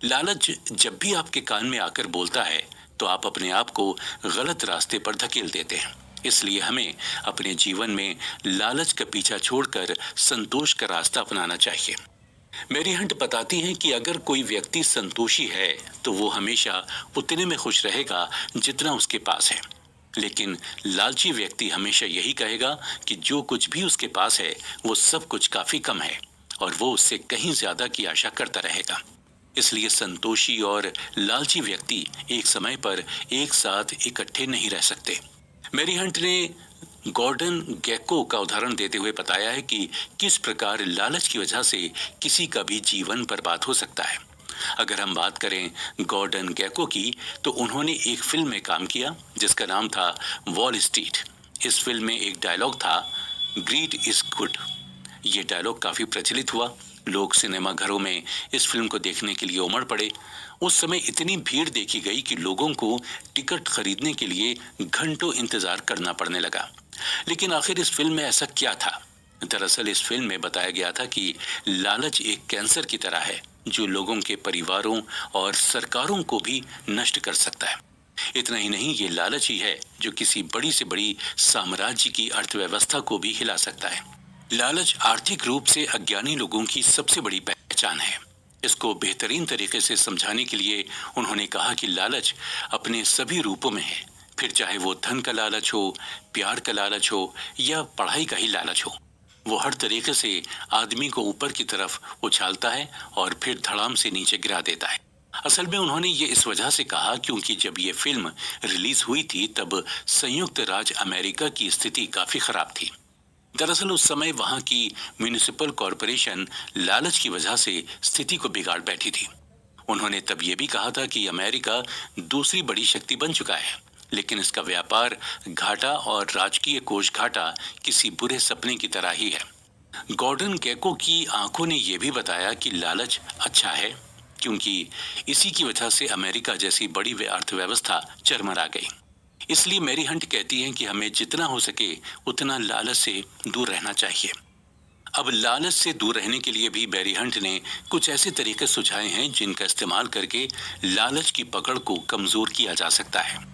लालच जब भी आपके कान में आकर बोलता है तो आप अपने आप को गलत रास्ते पर धकेल देते हैं। इसलिए हमें अपने जीवन में लालच का पीछा छोड़कर संतोष का रास्ता अपनाना चाहिए। मेरी हंट बताती हैं कि अगर कोई व्यक्ति संतोषी है तो वो हमेशा उतने में खुश रहेगा जितना उसके पास है, लेकिन लालची व्यक्ति हमेशा यही कहेगा कि जो कुछ भी उसके पास है वो सब कुछ काफी कम है। और वो उससे कहीं ज्यादा की आशा करता रहेगा। इसलिए संतोषी और लालची व्यक्ति एक समय पर एक साथ इकट्ठे नहीं रह सकते। मैरी हंट ने गॉर्डन गेको का उदाहरण देते हुए बताया है कि किस प्रकार लालच की वजह से किसी का भी जीवन बर्बाद हो सकता है। अगर हम बात करें गॉर्डन गेको की, तो उन्होंने एक फिल्म में काम किया जिसका नाम था वॉल स्ट्रीट। इस फिल्म में एक डायलॉग था, ग्रीड इज गुड। ये डायलॉग काफी प्रचलित हुआ। लोग सिनेमा घरों में इस फिल्म को देखने के लिए उमड़ पड़े। उस समय इतनी भीड़ देखी गई कि लोगों को टिकट खरीदने के लिए घंटों इंतजार करना पड़ने लगा। लेकिन आखिर इस फिल्म में ऐसा क्या था? दरअसल इस फिल्म में बताया गया था कि लालच एक कैंसर की तरह है जो लोगों के परिवारों और सरकारों को भी नष्ट कर सकता है। इतना ही नहीं, ये लालच ही है जो किसी बड़ी से बड़ी साम्राज्य की अर्थव्यवस्था को भी हिला सकता है। लालच आर्थिक रूप से अज्ञानी लोगों की सबसे बड़ी पहचान है। इसको बेहतरीन तरीके से समझाने के लिए उन्होंने कहा कि लालच अपने सभी रूपों में है, फिर चाहे वो धन का लालच हो, प्यार का लालच हो या पढ़ाई का ही लालच हो। वो हर तरीके से आदमी को ऊपर की तरफ उछालता है और फिर धड़ाम से नीचे गिरा देता है। असल में उन्होंने ये इस वजह से कहा क्योंकि जब ये फिल्म रिलीज हुई थी तब संयुक्त राज्य अमेरिका की स्थिति काफी खराब थी। दरअसल उस समय वहां की म्युनिसिपल कॉरपोरेशन लालच की वजह से स्थिति को बिगाड़ बैठी थी। उन्होंने तब ये भी कहा था कि अमेरिका दूसरी बड़ी शक्ति बन चुका है, लेकिन इसका व्यापार घाटा और राजकीय कोष घाटा किसी बुरे सपने की तरह ही है। गॉर्डन गेको की आंखों ने यह भी बताया कि लालच अच्छा है क्योंकि इसी की वजह से अमेरिका जैसी बड़ी अर्थव्यवस्था चरमरा गई। इसलिए मैरी हंट कहती हैं कि हमें जितना हो सके उतना लालच से दूर रहना चाहिए। अब लालच से दूर रहने के लिए भी मैरी हंट ने कुछ ऐसे तरीके सुझाए हैं जिनका इस्तेमाल करके लालच की पकड़ को कमजोर किया जा सकता है।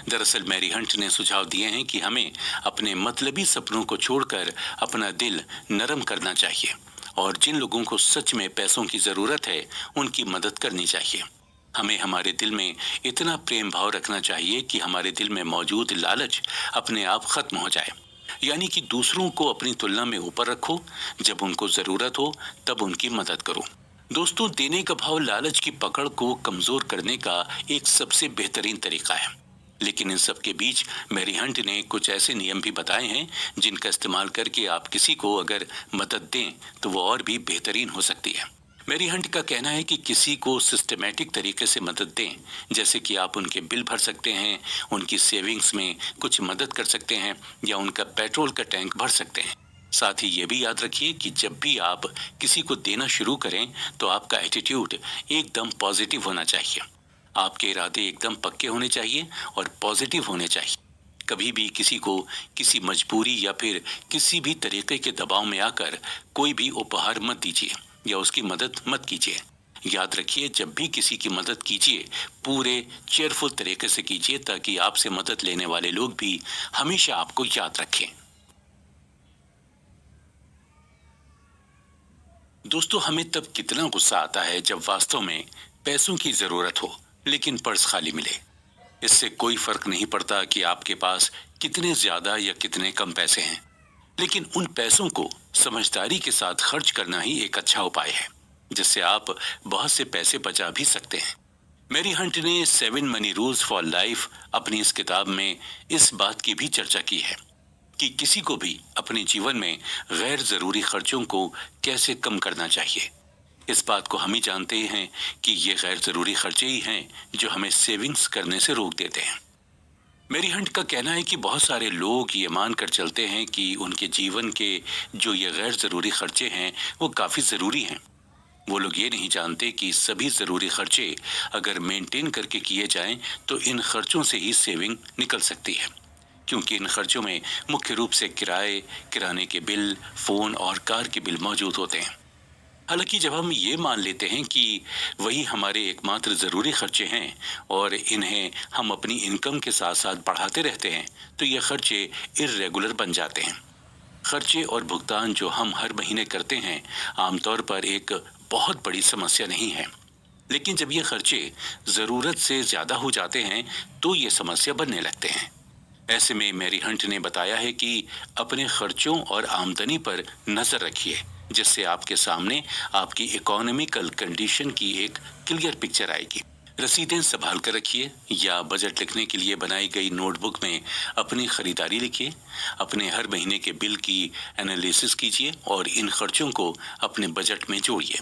दरअसल मैरी हंट ने सुझाव दिए हैं कि हमें अपने मतलबी सपनों को छोड़कर अपना दिल नरम करना चाहिए और जिन लोगों को सच में पैसों की जरूरत है उनकी मदद करनी चाहिए। हमें हमारे दिल में इतना प्रेम भाव रखना चाहिए कि हमारे दिल में मौजूद लालच अपने आप खत्म हो जाए। यानी कि दूसरों को अपनी तुलना में ऊपर रखो, जब उनको जरूरत हो तब उनकी मदद करो। दोस्तों, देने का भाव लालच की पकड़ को कमजोर करने का एक सबसे बेहतरीन तरीका है। लेकिन इन सब के बीच मैरी हंट ने कुछ ऐसे नियम भी बताए हैं जिनका इस्तेमाल करके आप किसी को अगर मदद दें तो वो और भी बेहतरीन हो सकती है। मैरी हंट का कहना है कि किसी को सिस्टमैटिक तरीके से मदद दें, जैसे कि आप उनके बिल भर सकते हैं, उनकी सेविंग्स में कुछ मदद कर सकते हैं या उनका पेट्रोल का टैंक भर सकते हैं। साथ ही ये भी याद रखिए कि जब भी आप किसी को देना शुरू करें तो आपका एटीट्यूड एकदम पॉजिटिव होना चाहिए। आपके इरादे एकदम पक्के होने चाहिए और पॉजिटिव होने चाहिए। कभी भी किसी को किसी मजबूरी या फिर किसी भी तरीके के दबाव में आकर कोई भी उपहार मत दीजिए या उसकी मदद मत कीजिए। याद रखिए, जब भी किसी की मदद कीजिए पूरे चेयरफुल तरीके से कीजिए ताकि आपसे मदद लेने वाले लोग भी हमेशा आपको याद रखें। दोस्तों, हमें तब कितना गुस्सा आता है जब वास्तव में पैसों की जरूरत हो लेकिन पर्स खाली मिले। इससे कोई फर्क नहीं पड़ता कि आपके पास कितने ज्यादा या कितने कम पैसे हैं, लेकिन उन पैसों को समझदारी के साथ खर्च करना ही एक अच्छा उपाय है जिससे आप बहुत से पैसे बचा भी सकते हैं। मैरी हंट ने 7 मनी रूल्स फॉर लाइफ अपनी इस किताब में इस बात की भी चर्चा की है कि किसी को भी अपने जीवन में गैर जरूरी खर्चों को कैसे कम करना चाहिए। इस बात को हम ही जानते हैं कि ये गैर जरूरी खर्चे ही हैं जो हमें सेविंग्स करने से रोक देते हैं। मैरी हंट का कहना है कि बहुत सारे लोग ये मानकर चलते हैं कि उनके जीवन के जो ये गैर जरूरी खर्चे हैं वो काफी जरूरी हैं। वो लोग ये नहीं जानते कि सभी जरूरी खर्चे अगर मेंटेन करके किए जाएं तो इन खर्चों से ही सेविंग निकल सकती है, क्योंकि इन खर्चों में मुख्य रूप से किराए, किराने के बिल, फोन और कार के बिल मौजूद होते हैं। हालांकि जब हम ये मान लेते हैं कि वही हमारे एकमात्र जरूरी खर्चे हैं और इन्हें हम अपनी इनकम के साथ साथ बढ़ाते रहते हैं तो ये खर्चे इर्रेगुलर बन जाते हैं। खर्चे और भुगतान जो हम हर महीने करते हैं आमतौर पर एक बहुत बड़ी समस्या नहीं है, लेकिन जब ये खर्चे जरूरत से ज्यादा हो जाते हैं तो ये समस्या बनने लगते हैं। ऐसे में मैरी हंट ने बताया है कि अपने खर्चों और आमदनी पर नजर रखिए, जिससे आपके सामने आपकी इकोनॉमिकल कंडीशन की एक क्लियर पिक्चर आएगी। रसीदें संभाल कर रखिए या बजट लिखने के लिए बनाई गई नोटबुक में अपनी खरीदारी लिखिए। अपने हर महीने के बिल की एनालिसिस कीजिए और इन खर्चों को अपने बजट में जोड़िए।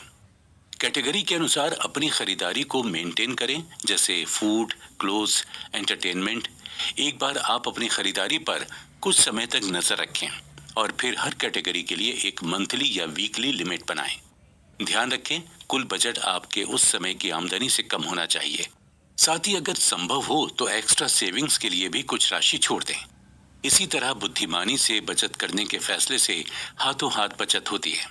कैटेगरी के अनुसार अपनी खरीदारी को मेंटेन करें, जैसे फूड, क्लोथ्स, एंटरटेनमेंट। एक बार आप अपनी खरीदारी पर कुछ समय तक नजर रखें और फिर हर कैटेगरी के लिए एक मंथली या वीकली लिमिट बनाएं। ध्यान रखें, कुल बजट आपके उस समय की आमदनी से कम होना चाहिए। साथ ही अगर संभव हो तो एक्स्ट्रा सेविंग्स के लिए भी कुछ राशि छोड़ दें। इसी तरह बुद्धिमानी से बचत करने के फैसले से हाथों हाथ बचत होती है।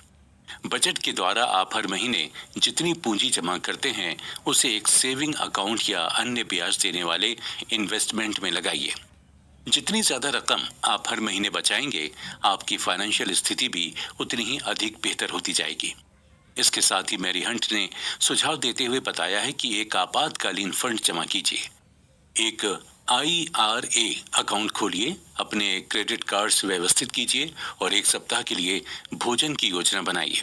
बजट के द्वारा आप हर महीने जितनी पूंजी जमा करते हैं उसे एक सेविंग अकाउंट या अन्य ब्याज देने वाले इन्वेस्टमेंट में लगाइए। जितनी ज्यादा रकम आप हर महीने बचाएंगे, आपकी फाइनेंशियल स्थिति भी उतनी ही अधिक बेहतर होती जाएगी। इसके साथ ही मैरी हंट ने सुझाव देते हुए बताया है कि एक आपातकालीन फंड जमा कीजिए। एक IRA अकाउंट खोलिए, अपने क्रेडिट कार्ड्स व्यवस्थित कीजिए और एक सप्ताह के लिए भोजन की योजना बनाइए।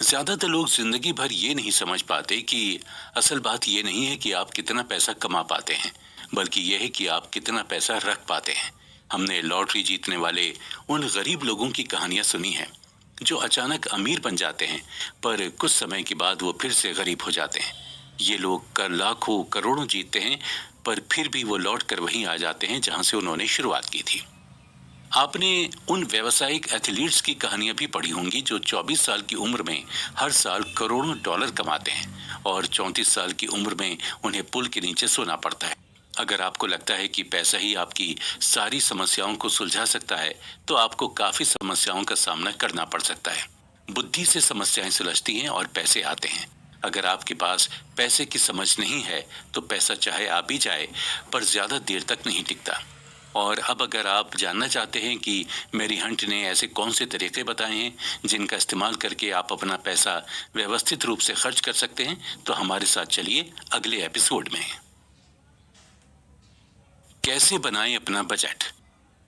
ज्यादातर लोग जिंदगी भर ये नहीं समझ पाते कि असल बात ये नहीं है कि आप कितना पैसा कमा पाते हैं, बल्कि यह है कि आप कितना पैसा रख पाते हैं। हमने लॉटरी जीतने वाले उन गरीब लोगों की कहानियां सुनी हैं जो अचानक अमीर बन जाते हैं, पर कुछ समय के बाद वो फिर से गरीब हो जाते हैं। ये लोग कर लाखों करोड़ों जीतते हैं, पर फिर भी वो लौट कर वहीं आ जाते हैं जहां से उन्होंने शुरुआत की थी। आपने उन व्यावसायिक एथलीट्स की कहानियां भी पढ़ी होंगी जो 24 साल की उम्र में हर साल करोड़ों डॉलर कमाते हैं और 34 साल की उम्र में उन्हें पुल के नीचे सोना पड़ता है। अगर आपको लगता है कि पैसा ही आपकी सारी समस्याओं को सुलझा सकता है, तो आपको काफी समस्याओं का सामना करना पड़ सकता है। बुद्धि से समस्याएं सुलझती हैं और पैसे आते हैं। अगर आपके पास पैसे की समझ नहीं है तो पैसा चाहे आ भी जाए, पर ज्यादा देर तक नहीं टिकता। और अब अगर आप जानना चाहते हैं कि मैरी हंट ने ऐसे कौन से तरीके बताए हैं जिनका इस्तेमाल करके आप अपना पैसा व्यवस्थित रूप से खर्च कर सकते हैं, तो हमारे साथ चलिए अगले एपिसोड में। कैसे बनाएं अपना बजट।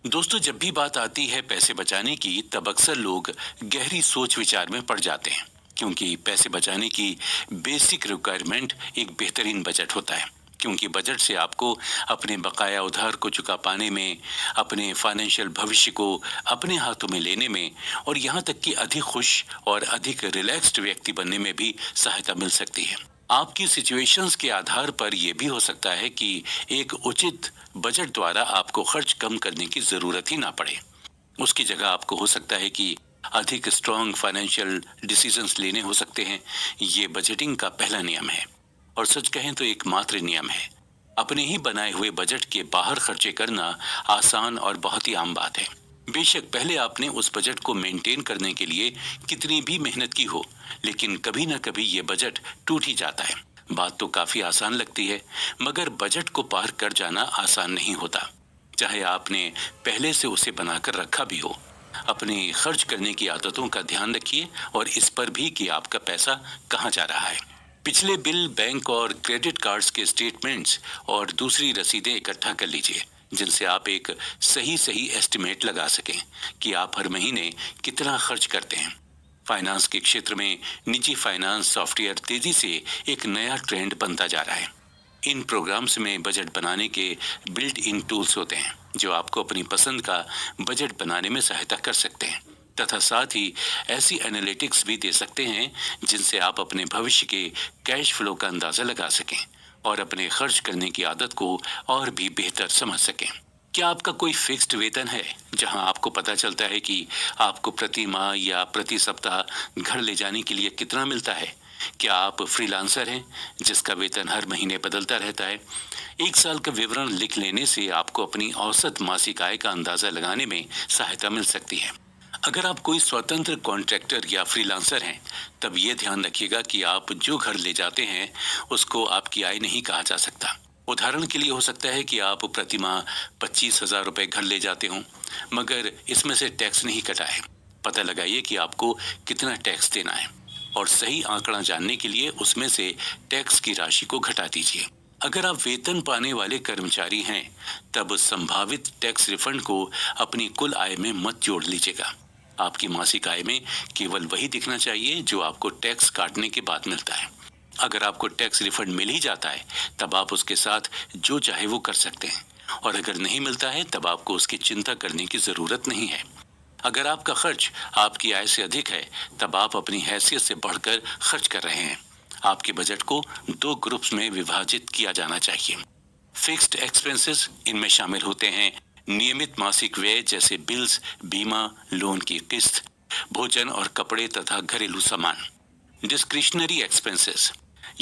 दोस्तों, जब भी बात आती है पैसे बचाने की, तब अक्सर लोग गहरी सोच विचार में पड़ जाते हैं, क्योंकि पैसे बचाने की बेसिक रिक्वायरमेंट एक बेहतरीन बजट होता है। क्योंकि बजट से आपको अपने बकाया उधार को चुका पाने में, अपने फाइनेंशियल भविष्य को अपने हाथों में लेने में और यहाँ तक कि अधिक खुश और अधिक रिलैक्स्ड व्यक्ति बनने में भी सहायता मिल सकती है। आपकी सिचुएशंस के आधार पर यह भी हो सकता है कि एक उचित बजट द्वारा आपको खर्च कम करने की जरूरत ही ना पड़े। उसकी जगह आपको हो सकता है कि अधिक स्ट्रॉन्ग फाइनेंशियल डिसीजंस लेने हो सकते हैं। ये बजटिंग का पहला नियम है और सच कहें तो एकमात्र नियम है। अपने ही बनाए हुए बजट के बाहर खर्चे करना आसान और बहुत ही आम बात है। बेशक पहले आपने उस बजट को मेंटेन करने के लिए कितनी भी मेहनत की हो, लेकिन कभी ना कभी ये बजट टूट ही जाता है। बात तो काफी आसान लगती है, मगर बजट को पार कर जाना आसान नहीं होता, चाहे आपने पहले से उसे बनाकर रखा भी हो। अपनी खर्च करने की आदतों का ध्यान रखिए और इस पर भी कि आपका पैसा कहाँ जा रहा है। पिछले बिल, बैंक और क्रेडिट कार्ड्स के स्टेटमेंट्स और दूसरी रसीदें इकट्ठा कर लीजिए, जिनसे आप एक सही एस्टिमेट लगा सकें कि आप हर महीने कितना खर्च करते हैं। फाइनेंस के क्षेत्र में निजी फाइनेंस सॉफ्टवेयर तेजी से एक नया ट्रेंड बनता जा रहा है। इन प्रोग्राम्स में बजट बनाने के बिल्ट इन टूल्स होते हैं जो आपको अपनी पसंद का बजट बनाने में सहायता कर सकते हैं, तथा साथ ही ऐसी एनालिटिक्स भी दे सकते हैं जिनसे आप अपने भविष्य के कैश फ्लो का अंदाजा लगा सकें और अपने खर्च करने की आदत को और भी बेहतर समझ सकें। क्या आपका कोई फिक्स्ड वेतन है जहां आपको पता चलता है कि आपको प्रति माह या प्रति सप्ताह घर ले जाने के लिए कितना मिलता है? क्या आप फ्रीलांसर हैं जिसका वेतन हर महीने बदलता रहता है? एक साल का विवरण लिख लेने से आपको अपनी औसत मासिक आय का अंदाजा लगाने में सहायता मिल सकती है। अगर आप कोई स्वतंत्र कॉन्ट्रैक्टर या फ्रीलांसर हैं, तब ये ध्यान रखिएगा कि आप जो घर ले जाते हैं उसको आपकी आय नहीं कहा जा सकता। उदाहरण के लिए हो सकता है कि आप प्रति माह 25,000 रुपए घर ले जाते हों, मगर इसमें से टैक्स नहीं कटा है। पता लगाइए कि आपको कितना टैक्स देना है और सही आंकड़ा जानने के लिए उसमें से टैक्स की राशि को घटा दीजिए। अगर आप वेतन पाने वाले कर्मचारी हैं, तब संभावित टैक्स रिफंड को अपनी कुल आय में मत जोड़ लीजिएगा। आपकी मासिक आय में केवल वही दिखना चाहिए जो आपको टैक्स काटने के बाद मिलता है। अगर आपको टैक्स रिफंड मिल ही जाता है तब आप उसके साथ जो चाहे वो कर सकते हैं, और अगर नहीं मिलता है तब आपको उसकी चिंता करने की जरूरत नहीं है। अगर आपका खर्च आपकी आय से अधिक है तब आप अपनी हैसियत से बढ़कर खर्च कर रहे हैं। आपके बजट को 2 ग्रुप्स में विभाजित किया जाना चाहिए। फिक्स्ड एक्सपेंसेस, इनमें शामिल होते हैं नियमित मासिक व्यय जैसे बिल्स, बीमा, लोन की किस्त, भोजन और कपड़े तथा घरेलू सामान। डिस्क्रिशनरी एक्सपेंसेस,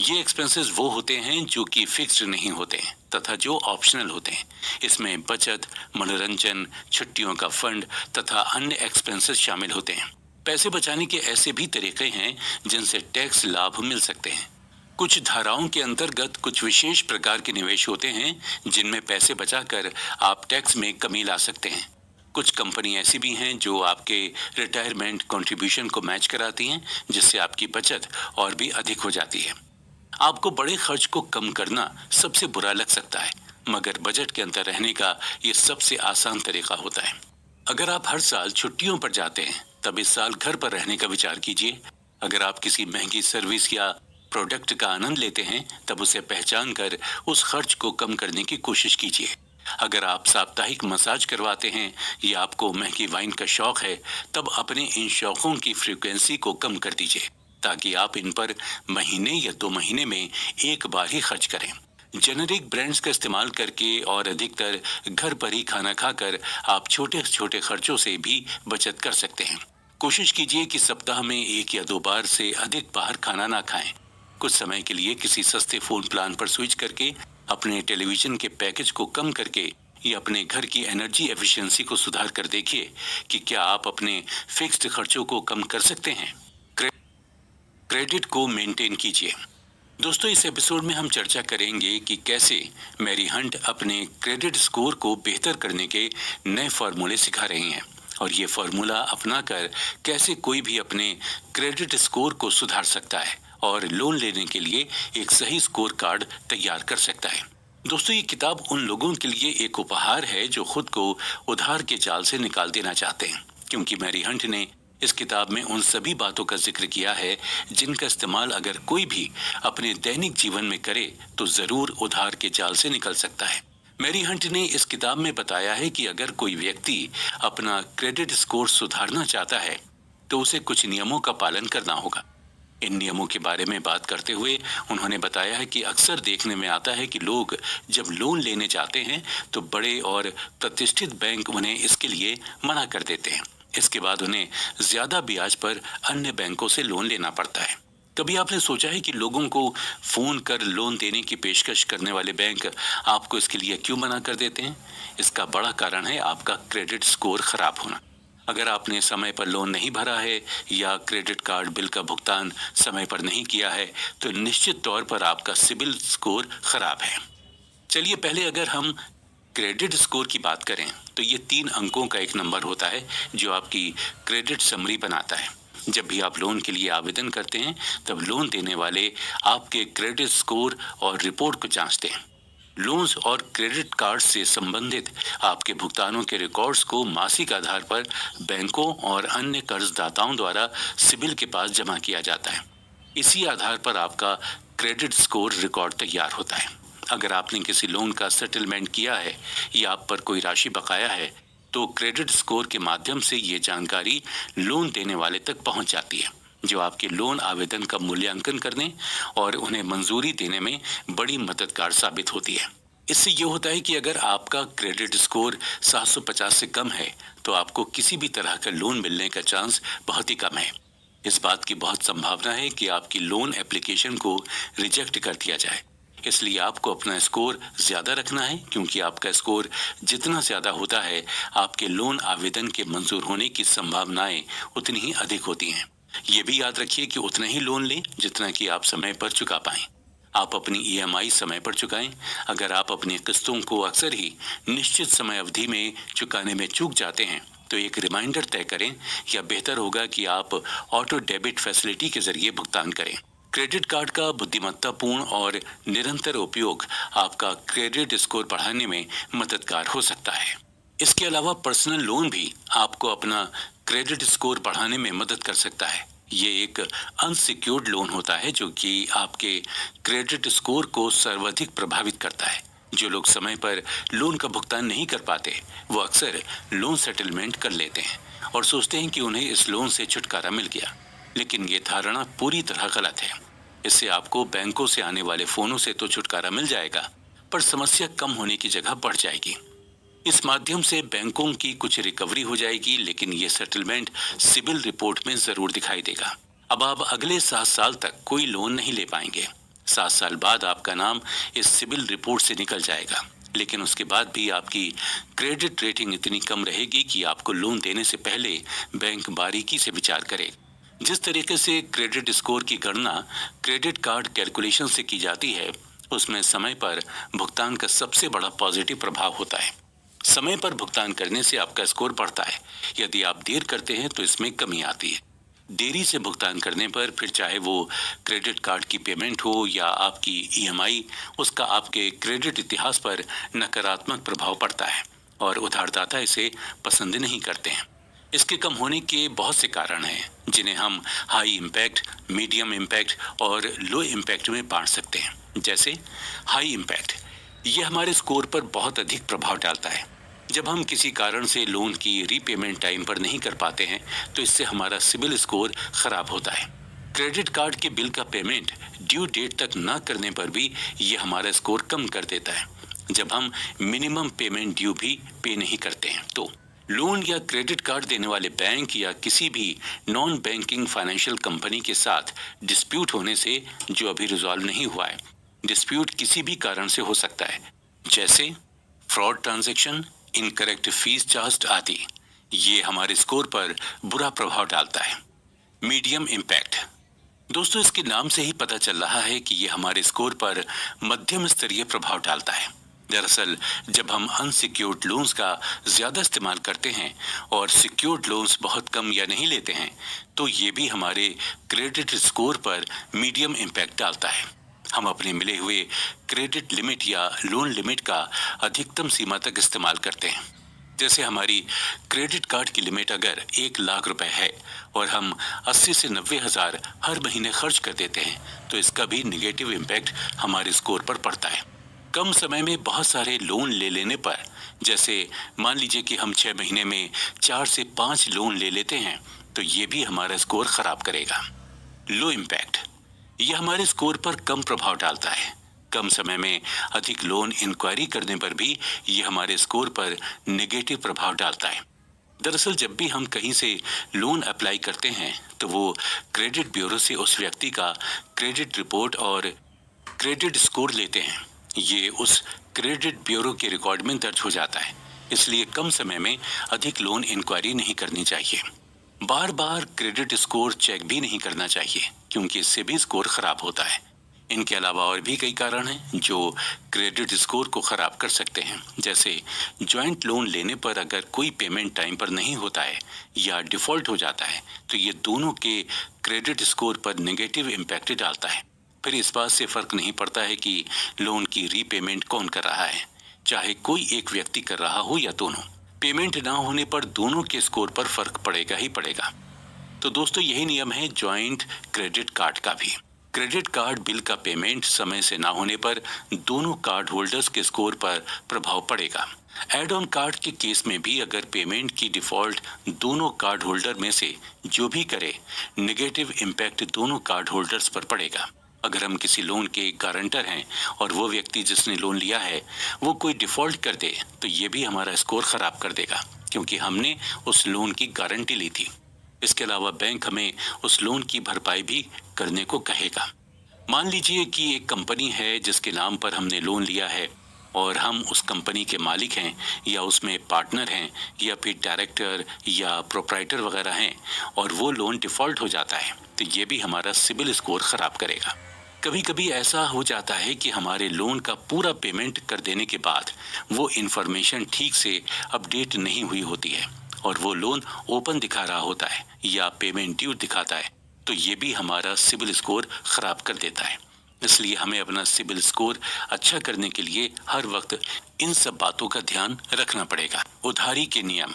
ये एक्सपेंसेस वो होते हैं जो कि फिक्स्ड नहीं होते तथा जो ऑप्शनल होते हैं। इसमें बचत, मनोरंजन, छुट्टियों का फंड तथा अन्य एक्सपेंसेस शामिल होते हैं। पैसे बचाने के ऐसे भी तरीके हैं जिनसे टैक्स लाभ मिल सकते हैं। कुछ धाराओं के अंतर्गत कुछ विशेष प्रकार के निवेश होते हैं जिनमें पैसे बचाकर आप टैक्स में कमी ला सकते हैं। कुछ कंपनी ऐसी भी हैं जो आपके रिटायरमेंट कंट्रीब्यूशन को मैच कराती हैं, जिससे आपकी बचत और भी अधिक हो जाती है। आपको बड़े खर्च को कम करना सबसे बुरा लग सकता है, मगर बजट के अंदर रहने का ये सबसे आसान तरीका होता है। अगर आप हर साल छुट्टियों पर जाते हैं तब इस साल घर पर रहने का विचार कीजिए। अगर आप किसी महंगी सर्विस या प्रोडक्ट का आनंद लेते हैं तब उसे पहचान कर उस खर्च को कम करने की कोशिश कीजिए। अगर आप साप्ताहिक मसाज करवाते हैं या आपको महंगी वाइन का शौक है तब अपने इन शौकों की फ्रीक्वेंसी को कम कर दीजिए, ताकि आप इन पर महीने या 2 महीने में एक बार ही खर्च करें। जेनेरिक ब्रांड्स का इस्तेमाल करके और अधिकतर घर पर ही खाना खाकर आप छोटे छोटे खर्चों से भी बचत कर सकते हैं। कोशिश कीजिए कि सप्ताह में 1 या 2 बार से अधिक बाहर खाना ना खाएं। कुछ समय के लिए किसी सस्ते फोन प्लान पर स्विच करके, अपने टेलीविजन के पैकेज को कम करके या अपने घर की एनर्जी एफिशिएंसी को सुधार कर देखिए कि क्या आप अपने फिक्स्ड खर्चों को कम कर सकते हैं। क्रेडिट को मेंटेन कीजिए। दोस्तों, इस एपिसोड में हम चर्चा करेंगे कि कैसे मैरी हंट अपने क्रेडिट स्कोर को बेहतर करने के नए फॉर्मूले सिखा रही हैं, और ये फॉर्मूला अपनाकर कैसे कोई भी अपने क्रेडिट स्कोर को सुधार सकता है और लोन लेने के लिए एक सही स्कोर कार्ड तैयार कर सकता है। दोस्तों, ये किताब उन लोगों के लिए एक उपहार है जो खुद को उधार के जाल से निकाल देना चाहते हैं, क्योंकि मैरी हंट ने इस किताब में उन सभी बातों का जिक्र किया है जिनका इस्तेमाल अगर कोई भी अपने दैनिक जीवन में करे तो जरूर उधार के जाल से निकल सकता है। मैरी हंट ने इस किताब में बताया है कि अगर कोई व्यक्ति अपना क्रेडिट स्कोर सुधारना चाहता है तो उसे कुछ नियमों का पालन करना होगा। इन नियमों के बारे में बात करते हुए उन्होंने बताया है कि अक्सर देखने में आता है कि लोग जब लोन लेने जाते हैं तो बड़े और प्रतिष्ठित बैंक उन्हें इसके लिए मना कर देते हैं। इसके बाद उन्हें ज्यादा ब्याज पर अन्य बैंकों से लोन लेना पड़ता है। कभी आपने सोचा है कि लोगों को फोन कर लोन देने की पेशकश करने वाले बैंक आपको इसके लिए क्यों मना कर देते हैं? इसका बड़ा कारण है आपका क्रेडिट स्कोर खराब होना। अगर आपने समय पर लोन नहीं भरा है या क्रेडिट कार्ड बिल का भुगतान समय पर नहीं किया है तो निश्चित तौर पर आपका सिबिल स्कोर खराब है। चलिए, पहले अगर हम क्रेडिट स्कोर की बात करें तो ये 3 अंकों का एक नंबर होता है जो आपकी क्रेडिट समरी बनाता है। जब भी आप लोन के लिए आवेदन करते हैं तब लोन देने वाले आपके क्रेडिट स्कोर और रिपोर्ट को जांचते हैं। लोन्स और क्रेडिट कार्ड से संबंधित आपके भुगतानों के रिकॉर्ड्स को मासिक आधार पर बैंकों और अन्य कर्जदाताओं द्वारा सिबिल के पास जमा किया जाता है। इसी आधार पर आपका क्रेडिट स्कोर रिकॉर्ड तैयार होता है। अगर आपने किसी लोन का सेटलमेंट किया है या आप पर कोई राशि बकाया है तो क्रेडिट स्कोर के माध्यम से ये जानकारी लोन देने वाले तक पहुंच जाती है, जो आपके लोन आवेदन का मूल्यांकन करने और उन्हें मंजूरी देने में बड़ी मददगार साबित होती है। इससे ये होता है कि अगर आपका क्रेडिट स्कोर 750 से कम है तो आपको किसी भी तरह का लोन मिलने का चांस बहुत ही कम है। इस बात की बहुत संभावना है कि आपकी लोन एप्लीकेशन को रिजेक्ट कर दिया जाए। इसलिए आपको अपना स्कोर ज्यादा रखना है, क्योंकि आपका स्कोर जितना ज्यादा होता है आपके लोन आवेदन के मंजूर होने की संभावनाएं उतनी ही अधिक होती हैं। ये भी याद रखिए कि उतना ही लोन लें जितना कि आप समय पर चुका पाएं। आप अपनी ईएमआई समय पर चुकाएं। अगर आप अपनी किस्तों को अक्सर ही निश्चित समय अवधि में चुकाने में चूक जाते हैं तो एक रिमाइंडर तय करें, या बेहतर होगा कि आप ऑटो डेबिट फैसिलिटी के जरिए भुगतान करें। क्रेडिट कार्ड का बुद्धिमत्तापूर्ण और निरंतर उपयोग आपका क्रेडिट स्कोर बढ़ाने में मददगार हो सकता है। इसके अलावा पर्सनल लोन भी आपको अपना क्रेडिट स्कोर बढ़ाने में मदद कर सकता है। ये एक अनसिक्योर्ड लोन होता है जो कि आपके क्रेडिट स्कोर को सर्वाधिक प्रभावित करता है। जो लोग समय पर लोन का भुगतान नहीं कर पाते, वो अक्सर लोन सेटलमेंट कर लेते हैं और सोचते हैं कि उन्हें इस लोन से छुटकारा मिल गया, लेकिन ये धारणा पूरी तरह गलत है। इससे आपको बैंकों से आने वाले फोनों से तो छुटकारा मिल जाएगा, पर समस्या कम होने की जगह बढ़ जाएगी। इस माध्यम से बैंकों की कुछ रिकवरी हो जाएगी, लेकिन ये सेटलमेंट सिबिल रिपोर्ट में जरूर दिखाई देगा। अब आप अगले 7 साल तक कोई लोन नहीं ले पाएंगे। 7 साल बाद आपका नाम इस सिबिल रिपोर्ट से निकल जाएगा, लेकिन उसके बाद भी आपकी क्रेडिट रेटिंग इतनी कम रहेगी कि आपको लोन देने से पहले बैंक बारीकी से विचार करे। जिस तरीके से क्रेडिट स्कोर की गणना क्रेडिट कार्ड कैलकुलेशन से की जाती है, उसमें समय पर भुगतान का सबसे बड़ा पॉजिटिव प्रभाव होता है। समय पर भुगतान करने से आपका स्कोर बढ़ता है। यदि आप देर करते हैं तो इसमें कमी आती है। देरी से भुगतान करने पर फिर चाहे वो क्रेडिट कार्ड की पेमेंट हो या आपकी ईएमआई, उसका आपके क्रेडिट इतिहास पर नकारात्मक प्रभाव पड़ता है और उधारदाता इसे पसंद नहीं करते हैं। इसके कम होने के बहुत से कारण हैं, जिन्हें हम हाई इम्पैक्ट, मीडियम इम्पैक्ट और लो इम्पैक्ट में बांट सकते हैं। जैसे हाई इम्पैक्ट, ये हमारे स्कोर पर बहुत अधिक प्रभाव डालता है। जब हम किसी कारण से लोन की रीपेमेंट टाइम पर नहीं कर पाते हैं, तो इससे हमारा सिबिल स्कोर खराब होता है। क्रेडिट कार्ड के बिल का पेमेंट ड्यू डेट तक ना करने पर भी ये हमारा स्कोर कम कर देता है। जब हम मिनिमम पेमेंट ड्यू भी पे नहीं करते हैं, तो लोन या क्रेडिट कार्ड देने वाले बैंक या किसी भी नॉन बैंकिंग फाइनेंशियल कंपनी के साथ डिस्प्यूट होने से, जो अभी रिजॉल्व नहीं हुआ है, डिस्प्यूट किसी भी कारण से हो सकता है, जैसे fraud transaction, incorrect fees charge आदि। ये हमारे स्कोर पर बुरा प्रभाव डालता है। मीडियम इम्पैक्ट, दोस्तों इसके नाम से ही पता चल रहा है कि ये हमारे स्कोर पर मध्यम स्तरीय प्रभाव डालता है। दरअसल जब हम अनसिक्योर्ड लोन्स का ज्यादा इस्तेमाल करते हैं और सिक्योर्ड लोन्स बहुत कम या नहीं लेते हैं, तो ये भी हमारे क्रेडिट स्कोर पर मीडियम इम्पैक्ट डालता है। हम अपने मिले हुए क्रेडिट लिमिट या लोन लिमिट का अधिकतम सीमा तक इस्तेमाल करते हैं। जैसे हमारी क्रेडिट कार्ड की लिमिट अगर 1 लाख रुपए है और हम 80 से 90 हजार हर महीने खर्च कर देते हैं, तो इसका भी निगेटिव इम्पैक्ट हमारे स्कोर पर पड़ता है। कम समय में बहुत सारे लोन ले लेने पर, जैसे मान लीजिए कि हम 6 महीने में 4 से 5 लोन ले लेते हैं, तो ये भी हमारा स्कोर खराब करेगा। लो इम्पैक्ट, यह हमारे स्कोर पर कम प्रभाव डालता है। कम समय में अधिक लोन इंक्वायरी करने पर भी यह हमारे स्कोर पर नेगेटिव प्रभाव डालता है। दरअसल जब भी हम कहीं से लोन अप्लाई करते हैं, तो वो क्रेडिट ब्यूरो से उस व्यक्ति का क्रेडिट रिपोर्ट और क्रेडिट स्कोर लेते हैं। ये उस क्रेडिट ब्यूरो के रिकॉर्ड में दर्ज हो जाता है। इसलिए कम समय में अधिक लोन इंक्वायरी नहीं करनी चाहिए। बार बार क्रेडिट स्कोर चेक भी नहीं करना चाहिए, क्योंकि इससे भी स्कोर खराब होता है। इनके अलावा और भी कई कारण हैं जो क्रेडिट स्कोर को खराब कर सकते हैं। जैसे जॉइंट लोन लेने पर अगर कोई पेमेंट टाइम पर नहीं होता है या डिफॉल्ट हो जाता है, तो ये दोनों के क्रेडिट स्कोर पर नेगेटिव इम्पैक्ट डालता है। फिर इस बात से फर्क नहीं पड़ता है कि लोन की रीपेमेंट कौन कर रहा है, चाहे कोई एक व्यक्ति कर रहा हो या दोनों। पेमेंट ना होने पर दोनों के स्कोर पर फर्क पड़ेगा ही पड़ेगा। तो दोस्तों यही नियम है जॉइंट क्रेडिट कार्ड का भी। क्रेडिट कार्ड बिल का पेमेंट समय से ना होने पर दोनों कार्ड होल्डर्स के स्कोर पर प्रभाव पड़ेगा। एड ऑन कार्ड के केस में भी अगर पेमेंट की डिफॉल्ट दोनों कार्ड होल्डर में से जो भी करे, नेगेटिव इम्पैक्ट दोनों कार्ड होल्डर्स पर पड़ेगा। अगर हम किसी लोन के गारंटर हैं और वो व्यक्ति जिसने लोन लिया है वो कोई डिफॉल्ट कर दे, तो ये भी हमारा स्कोर खराब कर देगा, क्योंकि हमने उस लोन की गारंटी ली थी। इसके अलावा बैंक हमें उस लोन की भरपाई भी करने को कहेगा। मान लीजिए कि एक कंपनी है जिसके नाम पर हमने लोन लिया है और हम उस कंपनी के मालिक हैं या उसमें पार्टनर हैं या फिर डायरेक्टर या प्रोप्राइटर वगैरह हैं, और वो लोन डिफॉल्ट हो जाता है, तो ये भी हमारा सिबिल स्कोर खराब करेगा। कभी कभी ऐसा हो जाता है कि हमारे लोन का पूरा पेमेंट कर देने के बाद वो इन्फॉर्मेशन ठीक से अपडेट नहीं हुई होती है और वो लोन ओपन दिखा रहा होता है या पेमेंट ड्यू दिखाता है, तो ये भी हमारा सिबिल स्कोर खराब कर देता है। इसलिए हमें अपना सिबिल स्कोर अच्छा करने के लिए हर वक्त इन सब बातों का ध्यान रखना पड़ेगा। उधारी के नियम,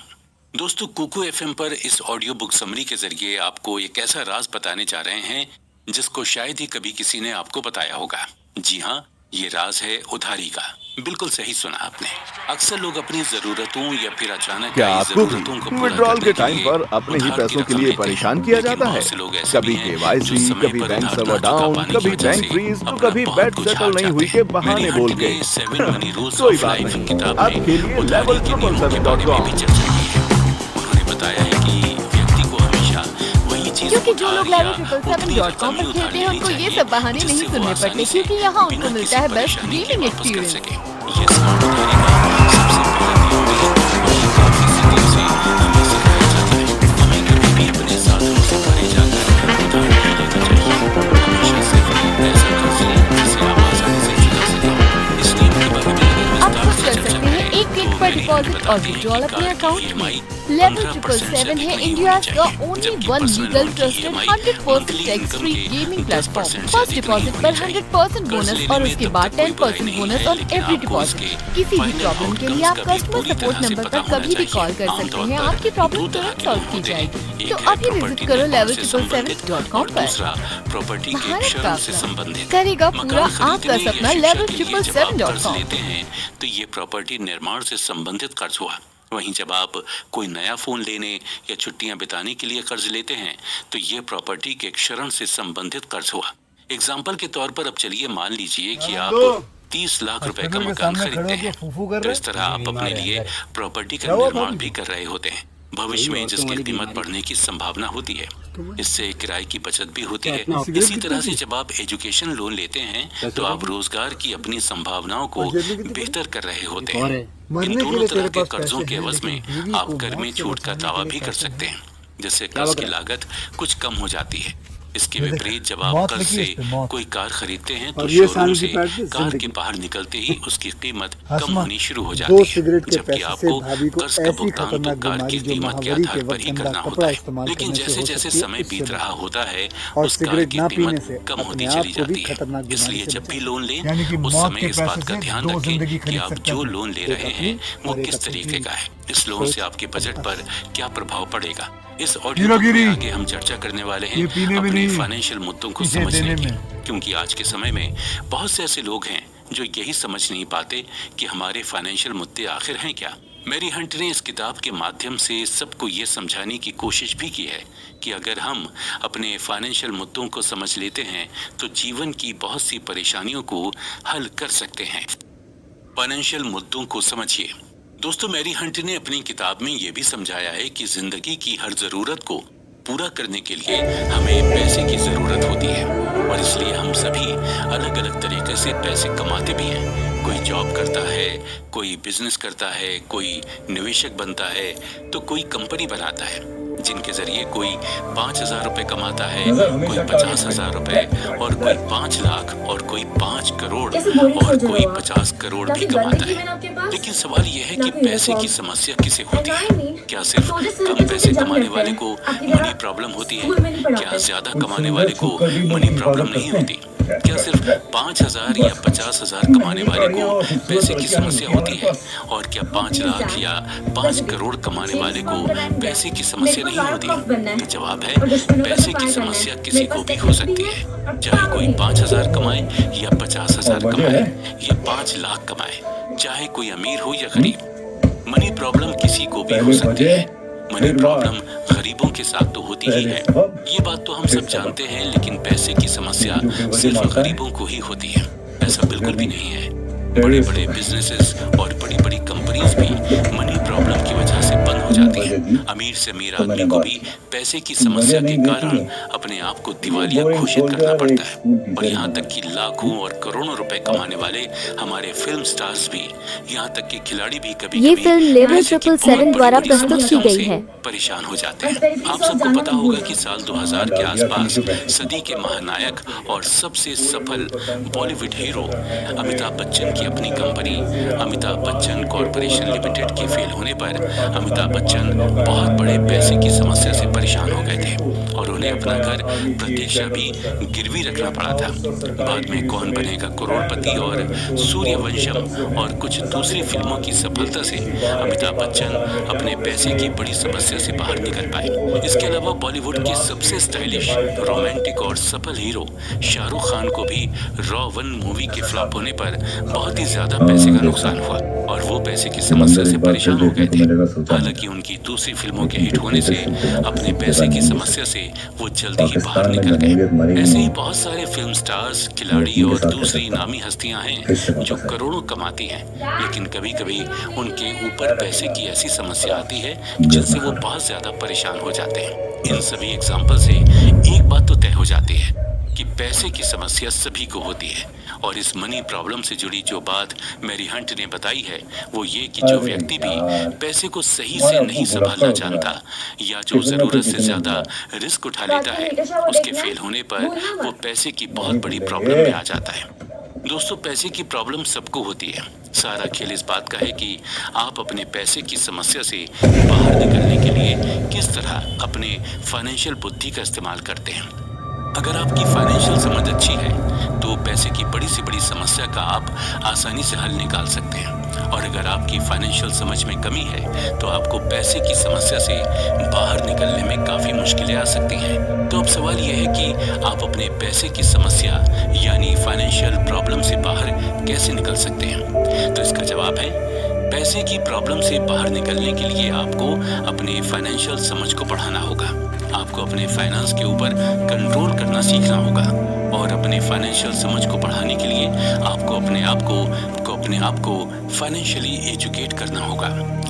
दोस्तों, कुकू एफएम पर इस ऑडियो बुक समरी के जरिए आपको एक ऐसा राज बताने जा रहे हैं जिसको शायद ही कभी किसी ने आपको बताया होगा। जी हाँ, ये राज है उधारी का। बिल्कुल सही सुना आपने। अक्सर लोग अपनी जरूरतों या फिर अचानक क्या आई आपको जरूरतों को पूरा विड्रॉल करने के टाइम पर अपने ही उधार की पैसों के रकम लिए लेते हैं। परेशान किया लेकिन जाता है? बहुत से लोग ऐसे भी कभी हैं जो केवाईसी, समय कभी पर बैंक उधार सर्वर ना चुका डाउन, पाने की कभी वजह बैंक से फ्रीज, तो अपना कभी बहुत बेट कुछ सेटल हार नहीं जाते हुई के हैं। बहाने मेरी बोल हंट के। ने 7 मनी रूल्स कोई ऑफ बात लाइफ नहीं, किताब अब में खेलिए उधारी के नियमों के बारे में भी चर्चा की है। उन्होंने बताया है कि व्यक्ति को हमेशा वही चीज क्योंकि जो उधार लोग या level777.com उतनी रकम पर ही उधार खेलते हैं लेनी उनको ये चाहिए सब बहाने नहीं जिससे वो सुनने आसानी पड़ते, से क्योंकि यहाँ उनको बिना मिलता किसी है बेस्ट परेशानी के गेमिंग वापस कर एक्सपीरियंस। सके। ये स्मार्ट उधारी का सबसे पहला नियम है और ये काफी सदियों से हमें सिखाया जाता है। हमें कभी भी अपने साधनों से भरे जाकर उधार नहीं लेना चाहिए। हमेशा सिर्फ ऐसा कर्ज लें जिसे आप आसानी से चुका सकें। इस नियम के बारे में अगर आप विस्तार खुद से कर चर्चा सकते हैं करें एक क्लिक तो पर मेरी डिपॉजिट हंट और बताती है विड्रॉल कि अपने कार की अकाउंट में। EMI लेवल 15% से 777 अधिक है नहीं इंडिया होनी का चाहिए, ओनली जबकि वन पर्सनल लीगल लोन की trusted EMI 100% monthly tax income free के गेमिंग 10% प्लेटफॉर्म। से फर्स्ट अधिक डिपॉजिट नहीं पर होनी चाहिए। 100% कर्ज बोनस लेने और में उसके तब बाद तक कोई बुराई 10% नहीं बोनस है, ऑन लेकिन एवरी आपको डिपॉजिट। उसके किसी भी फाइनल प्रॉब्लम के लिए आउटकम्स आप का भी कस्टमर पूरी सपोर्ट तरह से नंबर पता पर होना कभी भी कॉल चाहिए। कर सकते आमतौर हैं, पर आपकी प्रॉब्लम दो तरह तुरंत के सॉल्व लोन की होते हैं। जाएगी। एक तो है अभी प्रॉपर्टी विजिट करो निर्माण से संबंधित level777.com और पर। दूसरा प्रॉपर्टी के भारत का क्षरण से अपना संबंधित। करेगा पूरा मकान आपका खरीदने या सपना शिक्षा के लिए जब आप कर्ज level777.com। लेते हैं तो ये प्रॉपर्टी निर्माण से संबंधित कर्ज हुआ। वहीं जब आप कोई नया फोन लेने या छुट्टियां बिताने के लिए कर्ज लेते हैं तो ये प्रॉपर्टी के क्षरण से संबंधित कर्ज हुआ। एग्जाम्पल के तौर पर अब चलिए मान लीजिए कि आप 30 लाख रुपए का मकान खरीदते हैं, तो इस तरह आप अपने लिए प्रॉपर्टी का निर्माण भी कर रहे होते हैं। भविष्य में जिसकी कीमत बढ़ने की संभावना होती है, इससे किराए की बचत भी होती है। इसी तरह से जब आप एजुकेशन लोन लेते हैं तो आप रोजगार की अपनी संभावनाओं को बेहतर कर रहे होते हैं। इन दोनों तरह के कर्जों के एवज में आप कर में छूट का दावा भी कर सकते हैं, जिससे कर्ज की लागत कुछ कम हो जाती है। इसके विपरीत जब आप कर्ज से कोई कार खरीदते हैं तो शोरूम से कार के बाहर निकलते ही उसकी कीमत कम होनी शुरू हो जाती है, जबकि आपको कर्ज का भुगतान तो कार की कीमत के आधार पर ही करना होता है। लेकिन जैसे जैसे समय बीत रहा होता है उस कार की कीमत कम होती चली जाती है। इसलिए जब भी लोन लें उस समय इस बात का ध्यान रखें कि आप जो लोन ले रहे हैं वो किस तरीके का है, इस लोन से आपके बजट पर क्या प्रभाव पड़ेगा। इस ऑडियो में आगे हम चर्चा करने वाले हैं अपने फाइनेंशियल मुद्दों को समझने की, क्योंकि आज के समय में बहुत से ऐसे लोग हैं जो यही समझ नहीं पाते कि हमारे फाइनेंशियल मुद्दे आखिर हैं क्या। मैरी हंट ने इस किताब के माध्यम से सबको ये समझाने की कोशिश भी की है कि अगर हम अपने फाइनेंशियल मुद्दों को समझ लेते हैं तो जीवन की बहुत सी परेशानियों को हल कर सकते हैं। फाइनेंशियल मुद्दों को समझिए। दोस्तों, मैरी हंट ने अपनी किताब में ये भी समझाया है कि जिंदगी की हर जरूरत को पूरा करने के लिए हमें पैसे की जरूरत होती है और इसलिए हम सभी अलग अलग तरीके से पैसे कमाते भी हैं। कोई जॉब करता है, कोई बिजनेस करता है, कोई निवेशक बनता है, तो कोई कंपनी बनाता है जिनके जरिए कोई 5,000 रुपए कमाता है, कोई 50,000 रुपए और कोई 5 लाख और कोई 5 करोड़ और कोई 50 करोड़ भी कमाता है। लेकिन सवाल यह है कि पैसे की समस्या किसे होती है? क्या सिर्फ कम पैसे कमाने वाले को मनी प्रॉब्लम होती है? क्या ज्यादा कमाने वाले को मनी प्रॉब्लम नहीं होती? क्या सिर्फ 5,000 या 50,000 कमाने वाले को पैसे की समस्या होती है और क्या 5 लाख या 5 करोड़ कमाने वाले को पैसे की समस्या नहीं होती? तो जवाब है, पैसे की समस्या किसी को भी हो सकती है, चाहे कोई 5,000 कमाए या 50,000 कमाए या 5 लाख कमाए, चाहे कोई अमीर हो या गरीब। मनी प्रॉब्लम किसी को भी हो सकती है। मनी प्रॉब्लम गरीबों के साथ तो होती ही है, ये बात तो हम सब जानते हैं, लेकिन पैसे की समस्या सिर्फ गरीबों को ही होती है ऐसा बिल्कुल भी नहीं है। बड़े बड़े बिजनेसेस और बड़ी बड़ी कंपनीज भी मनी प्रॉब्लम की वजह से बंद हो जाती है। अमीर से अमीर आदमी को भी पैसे की समस्या के कारण अपने आप को दिवालिया घोषित करना पड़ता है और यहाँ तक कि लाखों और करोड़ों रुपए कमाने वाले हमारे फिल्म स्टार्स भी, यहाँ तक कि खिलाड़ी भी कभी ये फिल्म level777 द्वारा प्रस्तुत की गई है। परेशान हो जाते हैं। आप सबको पता होगा कि साल 2000 के आसपास सदी के महानायक और सबसे सफल बॉलीवुड हीरो अमिताभ बच्चन की अपनी company Amitabh Bachchan corporation limited के फेल होने पर अमिताभ बच्चन बहुत बड़े पैसे की समस्या से परेशान हो गए थे और उन्हें अपना घर प्रतीक्षा भी गिरवी रखना पड़ा था। बाद में कौन बनेगा करोड़पति और सूर्यवंशम और कुछ दूसरी फिल्मों की सफलता से अमिताभ बच्चन अपने पैसे की बड़ी समस्या से बाहर निकल पाए। इसके अलावा बॉलीवुड के सबसे स्टाइलिश, रोमांटिक और सफल हीरो शाहरुख खान को भी रॉ 1 मूवी के फ्लॉप होने पर बहुत ही ज्यादा पैसे का नुकसान हुआ और वो पैसे की समस्या से परेशान हो गए थे। हालांकि उनकी दूसरी फिल्मों के हिट होने से अपने पैसे की समस्या से वो जल्दी ही बाहर निकल गए। ऐसे ही बहुत सारे फिल्म स्टार्स, खिलाड़ी और दूसरी नामी हस्तियां हैं जो करोड़ों कमाती हैं, लेकिन कभी कभी उनके ऊपर पैसे की ऐसी समस्या आती है जिनसे वो बहुत ज्यादा परेशान हो जाते हैं। इन सभी एग्जाम्पल से एक बात तो तय हो जाती है कि पैसे की समस्या सभी को होती है और इस मनी प्रॉब्लम से जुड़ी जो बात मैरी हंट ने बताई है वो ये कि जो व्यक्ति भी पैसे को सही से नहीं संभालना जानता या जो जरूरत से ज्यादा रिस्क उठा लेता है, उसके फेल होने पर वो पैसे की बहुत बड़ी प्रॉब्लम में आ जाता है। दोस्तों, पैसे की प्रॉब्लम सबको होती है। सारा खेल इस बात का है कि आप अपने पैसे की समस्या से बाहर निकलने के लिए किस तरह अपने फाइनेंशियल बुद्धि का इस्तेमाल करते हैं। अगर आपकी फाइनेंशियल समझ अच्छी है तो पैसे की बड़ी से बड़ी समस्या का आप आसानी से हल निकाल सकते हैं और अगर आपकी फाइनेंशियल समझ में कमी है तो आपको पैसे की समस्या से बाहर निकलने में काफी मुश्किलें आ सकती हैं। तो अब सवाल यह है कि आप अपने पैसे की समस्या यानी फाइनेंशियल प्रॉब्लम से बाहर कैसे निकल सकते हैं। तो इसका जवाब है, पैसे की प्रॉब्लम से बाहर निकलने के लिए आपको अपने फाइनेंशियल समझ को बढ़ाना होगा। आपको अपने फाइनेंस के ऊपर कंट्रोल करना सीखना होगा और अपने फाइनेंशियल समझ को बढ़ाने के लिए आपको अपने आप को फाइनेंशियली एजुकेट करना होगा।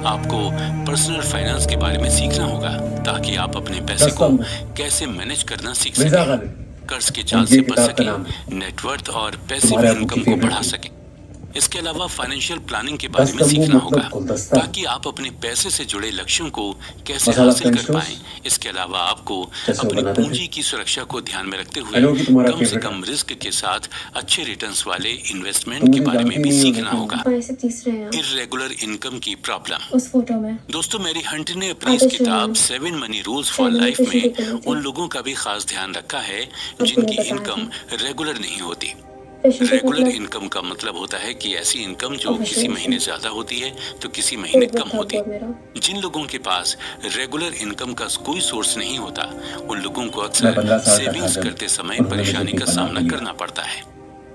आपको पर्सनल फाइनेंस के बारे में सीखना होगा ताकि आप अपने पैसे को कैसे मैनेज करना सीख सकें, कर्ज के जाल से बच सकें, नेटवर्थ और पैसिव इनकम को बढ़ा सकें। इसके अलावा फाइनेंशियल प्लानिंग के बारे में सीखना होगा ताकि आप अपने पैसे से जुड़े लक्ष्यों को कैसे हासिल कर पाएं। इसके अलावा आपको अपनी पूंजी की सुरक्षा को ध्यान में रखते हुए कम से कम रिस्क के साथ अच्छे रिटर्न्स वाले इन्वेस्टमेंट के बारे में भी सीखना होगा। इर्रेगुलर इनकम की प्रॉब्लम। दोस्तों, मैरी हंट ने अपनी इस किताब 7 मनी रूल्स फॉर लाइफ में उन लोगों का भी खास ध्यान रखा है जिनकी इनकम रेगुलर नहीं होती। रेगुलर इनकम का मतलब होता है कि ऐसी इनकम जो किसी महीने ज्यादा होती है तो किसी महीने कम होती है। जिन लोगों के पास रेगुलर इनकम का कोई सोर्स नहीं होता उन लोगों को अक्सर सेविंग्स करते समय परेशानी का सामना करना पड़ता है।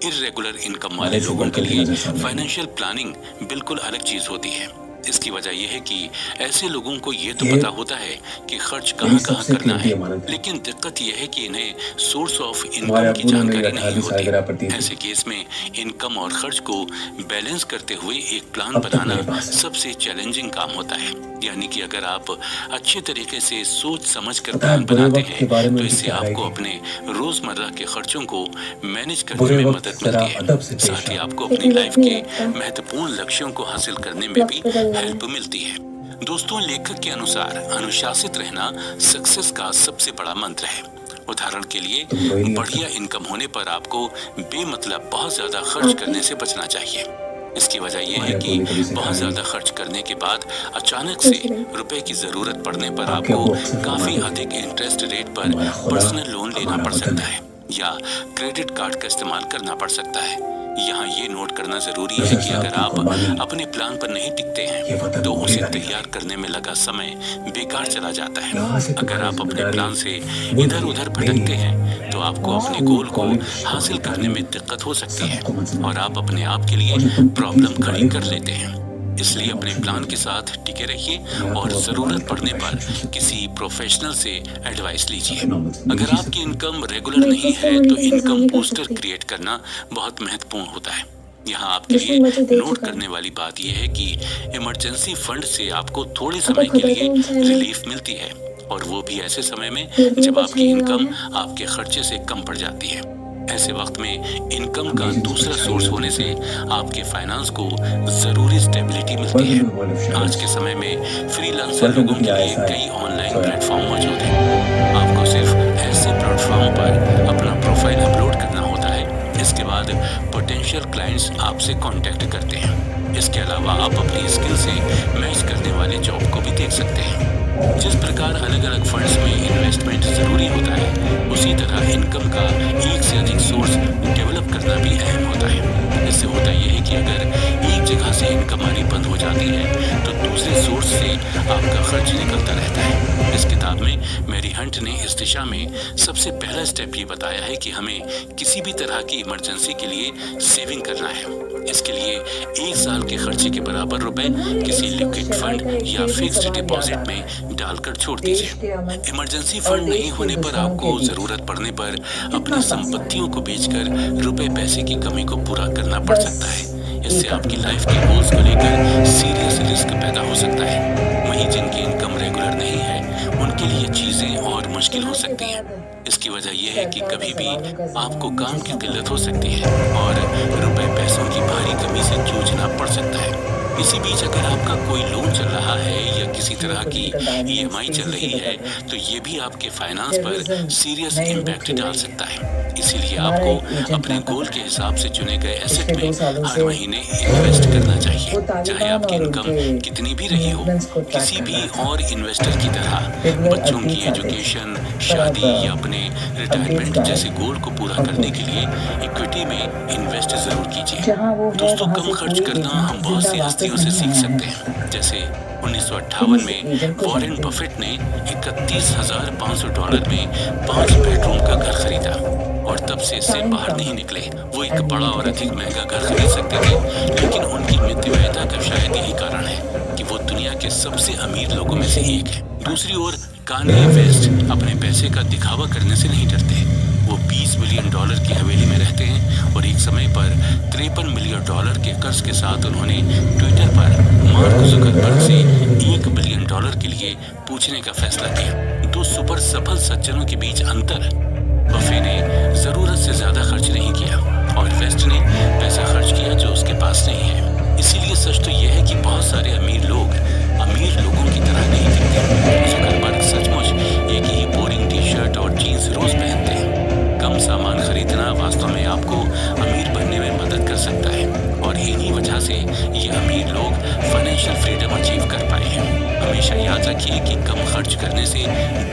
इर्रेगुलर इनकम वाले लोगों के लिए फाइनेंशियल प्लानिंग बिल्कुल अलग चीज होती है। इसकी वजह यह है कि ऐसे लोगों को ये तो पता होता है कि खर्च कहाँ कहाँ करना है, लेकिन दिक्कत यह है कि इन्हें सोर्स ऑफ इनकम की जानकारी नहीं होती। ऐसे केस में इनकम और खर्च को बैलेंस करते हुए एक प्लान बनाना सबसे चैलेंजिंग काम होता है। यानी कि अगर आप अच्छे तरीके से सोच समझ कर प्लान बनाते हैं तो इससे आपको अपने रोजमर्रा के खर्चों को मैनेज करने में मदद मिलती है। साथ ही आपको अपनी लाइफ के महत्वपूर्ण लक्ष्यों को हासिल करने में भी हेल्प मिलती है। दोस्तों, लेखक के अनुसार अनुशासित रहना सक्सेस का सबसे बड़ा मंत्र है। उदाहरण के लिए, बढ़िया इनकम होने पर आपको बेमतलब बहुत ज्यादा खर्च करने से बचना चाहिए। इसकी वजह यह है कि बहुत ज्यादा खर्च करने के बाद अचानक से रुपए की जरूरत पड़ने पर आपको काफी अधिक इंटरेस्ट रेट पर पर्सनल लोन लेना पड़ सकता है या क्रेडिट कार्ड का इस्तेमाल करना पड़ सकता है। यहाँ ये नोट करना जरूरी है कि अगर आप अपने प्लान पर नहीं टिकते हैं तो उसे तैयार करने में लगा समय बेकार चला जाता है। अगर आप अपने प्लान से इधर उधर भटकते हैं तो आपको अपने गोल को हासिल करने में दिक्कत हो सकती है और आप अपने आप के लिए प्रॉब्लम खड़ी कर लेते हैं। इसलिए अपने प्लान के साथ टिके रहिए और जरूरत पड़ने पर किसी प्रोफेशनल से एडवाइस लीजिए। अगर आपकी इनकम रेगुलर नहीं है तो इनकम बूस्टर क्रिएट करना बहुत महत्वपूर्ण होता है। यहाँ आपके लिए नोट करने वाली बात यह है कि इमरजेंसी फंड से आपको थोड़े समय के लिए रिलीफ मिलती है और वो भी ऐसे समय में जब आपकी इनकम आपके खर्चे से कम पड़ जाती है। ऐसे वक्त में इनकम का दूसरा सोर्स होने से आपके फाइनेंस को जरूरी स्टेबिलिटी मिलती है। आज के समय में फ्रीलांसर लोगों के लिए कई ऑनलाइन प्लेटफॉर्म मौजूद हैं। आपको सिर्फ ऐसे प्लेटफॉर्म पर अपना प्रोफाइल अपलोड करना होता है। इसके बाद पोटेंशियल क्लाइंट्स आपसे कांटेक्ट करते हैं। इसके अलावा आप अपनी स्किल से मैच करने वाले जॉब को भी देख सकते हैं। जिस प्रकार अलग अलग फंड्स में इन्वेस्टमेंट जरूरी होता है, उसी तरह इनकम का एक से अधिक सोर्स डेवलप करना भी अहम होता है। इससे होता यह है कि अगर एक जगह से इनकम आनी बंद हो जाती है तो दूसरे सोर्स से आपका खर्च निकलता रहता है। इस किताब में मैरी हंट ने इस दिशा में सबसे पहला स्टेप ये बताया है कि हमें किसी भी तरह की इमरजेंसी के लिए सेविंग करना है। इसके लिए 1 साल के खर्चे के बराबर रुपए किसी लिक्विड फंड या फिक्स्ड डिपॉजिट में डालकर छोड़ दीजिए। इमरजेंसी फंड नहीं होने पर आपको जरूरत पड़ने पर अपनी संपत्तियों को बेचकर रुपए पैसे की कमी को पूरा करना पड़ सकता है। इससे आपकी लाइफ के गोल्स को लेकर सीरियस रिस्क पैदा हो सकता है। वहीं जिनकी इनकम रेगुलर नहीं है, उनके लिए चीजें और मुश्किल हो सकती हैं। इसकी वजह यह है कि कभी भी आपको काम की किल्लत हो सकती है और रुपए पैसों की भारी कमी से जूझना पड़ सकता है। इसी बीच अगर आपका कोई लोन चल रहा है या किसी तरह की EMI चल रही है, तो ये भी आपके फाइनेंस पर सीरियस इम्पैक्ट डाल सकता है। इसीलिए आपको अपने गोल के हिसाब से चुने गए एसेट में हर महीने इन्वेस्ट करना चाहिए। चाहे आपकी इनकम कितनी भी रही हो, किसी भी और इन्वेस्टर की तरह बच्चों की एजुकेशन, शादी या अपने रिटायरमेंट जैसे गोल को पूरा करने के लिए इक्विटी में इन्वेस्ट जरूर कीजिए। दोस्तों, कम खर्च करना हम बहुत सी हस्तियों से सीख सकते हैं। जैसे 1958 में वॉरेन बफेट ने $31,500 में 5 बेडरूम का घर खरीदा और तब से इससे बाहर नहीं निकले। वो एक बड़ा और अधिक महंगा घर खरीद सकते थे, लेकिन उनकी मितव्ययिता का शायद यही कारण है कि वो दुनिया के सबसे अमीर लोगों में से एक है। दूसरी ओर कान्ये वेस्ट अपने पैसे का दिखावा करने से नहीं डरते। वो $20 मिलियन की हवेली में रहते हैं और एक समय पर $53 मिलियन के कर्ज के साथ उन्होंने ट्विटर पर मार्क जुकरबर्ग से $1 बिलियन के लिए पूछने का फैसला किया। दो सुपर सफल सज्जनों के बीच अंतर, बफे ने जरूरत से ज्यादा खर्च नहीं किया और वेस्ट ने पैसा खर्च किया जो उसके पास नहीं है। इसीलिए सच तो यह है कि बहुत सारे अमीर लोगों की तरह नहीं दिखते। जुकरबर्ग सचमुच एक ही बोरिंग टी-शर्ट और जीन्स रोज पहनते हैं। कम सामान खरीदना वास्तव में आपको अमीर बनने में मदद कर सकता है और इन्हीं वजह से ये अमीर लोग फाइनेंशियल फ्रीडम अचीव कर पाए हैं। हमेशा याद रखिए कि कम खर्च करने से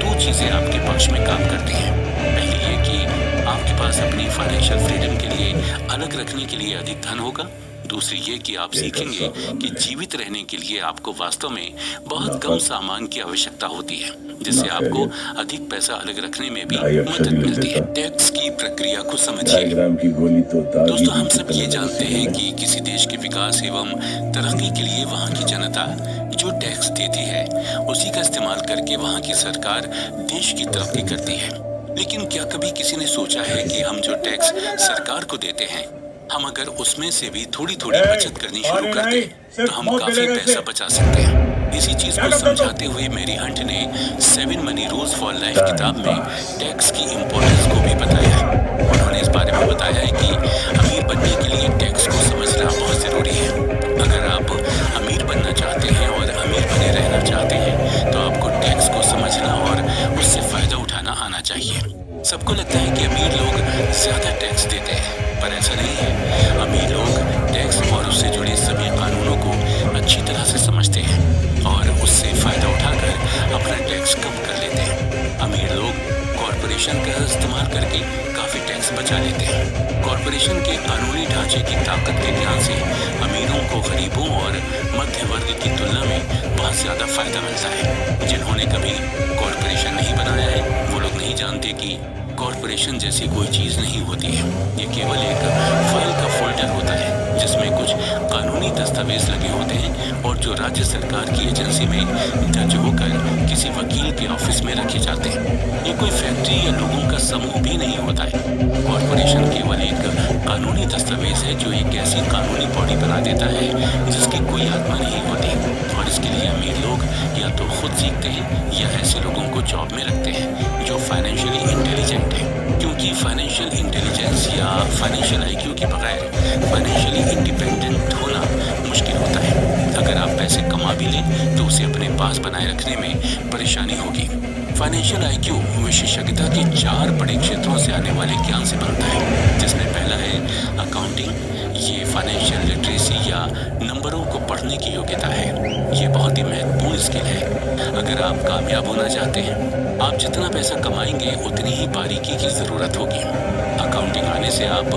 2 चीजें आपके पक्ष में काम करती हैं। पहली ये कि आपके पास अपनी फाइनेंशियल फ्रीडम के लिए अलग रखने के लिए अधिक धन होगा। दूसरी ये कि आप सीखेंगे कि जीवित रहने के लिए आपको वास्तव में बहुत कम सामान की आवश्यकता होती है, जिससे आपको अधिक पैसा अलग रखने में भी मदद मिलती है। टैक्स की प्रक्रिया को समझिए। दोस्तों, हम सब ये जानते हैं कि किसी देश के विकास एवं तरक्की के लिए वहाँ की जनता जो टैक्स देती है, उसी का इस्तेमाल करके वहाँ की सरकार देश की तरक्की करती है। लेकिन क्या कभी किसी ने सोचा है कि हम जो टैक्स सरकार को देते हैं, हम अगर उसमें से भी थोड़ी थोड़ी बचत करनी शुरू कर दें तो हम काफी पैसा बचा सकते हैं। इसी चीज को समझाते हुए मैरी हंट ने 7 मनी रूल्स फॉर लाइफ किताब में टैक्स की इम्पोर्टेंस को भी बताया है। उन्होंने इस बारे में बताया है कि अमीर बनने के लिए टैक्स को समझना बहुत जरूरी है। अगर आप अमीर बनना चाहते हैं और अमीर बने रहना चाहते हैं तो आपको टैक्स को समझना और उससे फायदा उठाना आना चाहिए। सबको लगता है कि अमीर लोग ज्यादा टैक्स देते हैं, पर ऐसा नहीं है। अमीर लोग टैक्स और उससे जुड़े सभी कानूनों को अच्छी तरह से समझते हैं और उससे फायदा उठाकर अपना टैक्स कम कर लेते हैं। अमीर लोग कॉरपोरेशन का इस्तेमाल करके काफी टैक्स बचा लेते हैं। कॉरपोरेशन के कानूनी ढांचे की ताकत के ध्यान से अमीरों को गरीबों और मध्य वर्ग की तुलना में बहुत ज्यादा फायदा मिलता है। जिन्होंने कभी कॉरपोरेशन नहीं बनाया है, वो लोग नहीं जानते कि कॉरपोरेशन जैसी कोई चीज नहीं होती है। ये केवल एक फाइल का फोल्डर होता है जिसमें कुछ कानूनी दस्तावेज लगे होते हैं और जो राज्य सरकार की एजेंसी में दर्ज होकर किसी वकील के ऑफिस में रखे जाते हैं। ये कोई फैक्ट्री या लोगों का समूह भी नहीं होता है। कॉरपोरेशन केवल एक कानूनी दस्तावेज है जो एक ऐसी कानूनी बॉडी बना देता है जिसकी कोई आत्मा नहीं होती और इसके लिए अमीर लोग या तो खुद सीखते हैं या ऐसे लोगों को जॉब में रखते हैं जो फाइनेंशियली इंटेलिजेंट है। क्योंकि फाइनेंशियल इंटेलिजेंस या फाइनेंशियल IQ के बगैर फाइनेंशियली इंडिपेंडेंट होना मुश्किल होता है। अगर आप पैसे कमा भी लें तो उसे अपने पास बनाए रखने में परेशानी होगी। फाइनेंशियल IQ विशेषज्ञता के 4 बड़े क्षेत्रों से आने वाले ज्ञान से बनता है, जिसमें पहला है अकाउंटिंग ये फाइनेंशियल लिटरेसी या नंबरों को पढ़ने की योग्यता है। ये बहुत ही महत्वपूर्ण स्किल है। अगर आप कामयाब होना चाहते हैं, आप जितना पैसा कमाएंगे उतनी ही बारीकी की जरूरत होगी। अकाउंटिंग आने से आप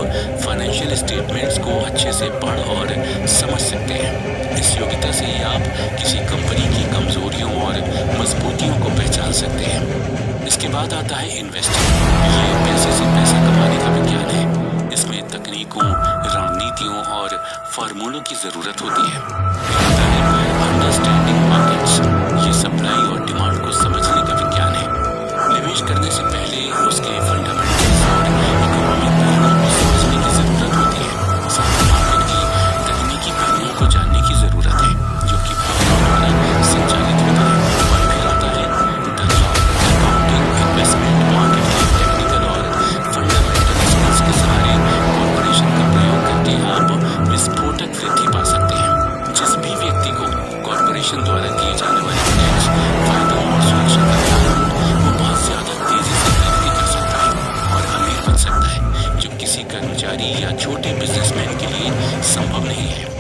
फाइनेंशियल स्टेटमेंट्स को अच्छे से पढ़ और समझ सकते हैं। इस योग्यता से ही आप किसी कंपनी की कमजोरियों और मजबूतियों को पहचान सकते हैं। इसके बाद आता है इन्वेस्टिंग। ये पैसे से पैसा कमाने का विज्ञान है। इसमें तकनीकों, रणनीतियों और फार्मूलों की जरूरत होती है। अंडरस्टैंडिंग मार्केट्स, ये सप्लाई और डिमांड को समझने का विज्ञान है। निवेश करने से पहले उसके फंडामेंटल्स और इकोनॉमिक पहलुओं को समझने की जरूरत होती है। साथ ही मार्केट की तकनीकी पहलुओं को जानने की जरूरत है, जो कि भावनाओं द्वारा संचालित होता है। और फिर आता है दर्जा, अकाउंटिंग, इन्वेस्टमेंट, मार्केटिंग, टेक्निकल और फंडामेंटल स्किल्स के सहारे कॉर्पोरेशन का प्रयोग करके आप विस्फोटक वृद्धि पा सकते हैं। जिस भी व्यक्ति को कॉर्पोरेशन द्वारा दिए जाने वाले टैक्स, फायदों और सुरक्षा का ज्ञान हो, वो बहुत ज्यादा तेजी से प्रगति कर सकता है और अमीर बन सकता है, जो किसी कर्मचारी या छोटे बिजनेसमैन के लिए संभव नहीं है।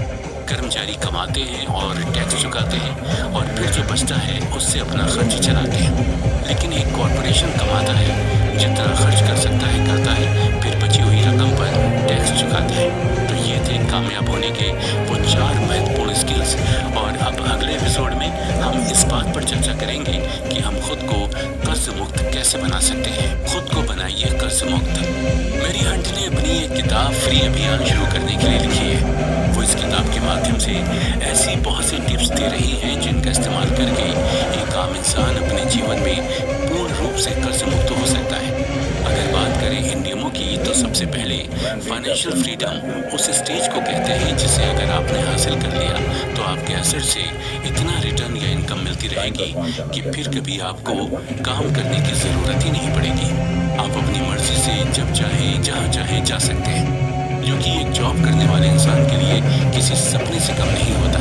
कर्मचारी कमाते हैं और टैक्स चुकाते हैं और फिर जो बचता है उससे अपना खर्च चलाते हैं। लेकिन एक कॉर्पोरेशन कमाता है, जितना खर्च कर सकता है करता है, फिर बची हुई रकम पर टैक्स चुकाता है। तो ये थे कामयाब होने के वो 4 महत्वपूर्ण स्किल्स। और अब अगले एपिसोड में हम इस बात पर चर्चा करेंगे कि हम खुद को कर्ज मुक्त कैसे बना सकते हैं। खुद को बनाइए कर्ज मुक्त। मेरी हंट ने अपनी एक किताब फ्री अभियान शुरू करने के लिए लिखी है। वो इस किताब के माध्यम से ऐसी बहुत सी टिप्स दे रही हैं जिनका इस्तेमाल करके एक आम इंसान अपने जीवन में पूर्ण रूप से कर्ज मुक्त हो सकता है। अगर बात करें इन नियमों की, तो सबसे पहले फाइनेंशियल फ्रीडम उस स्टेज को कहते हैं जिसे अगर आपने हासिल कर लिया तो आपके एसेट से इतना रिटर्न या इनकम मिलती रहेगी कि फिर कभी आपको काम करने की जरूरत ही नहीं पड़ेगी। आप अपनी मर्जी से जब चाहे जहाँ चाहे जा सकते हैं, जो कि एक जॉब करने वाले इंसान के लिए किसी सपने से कम नहीं होता।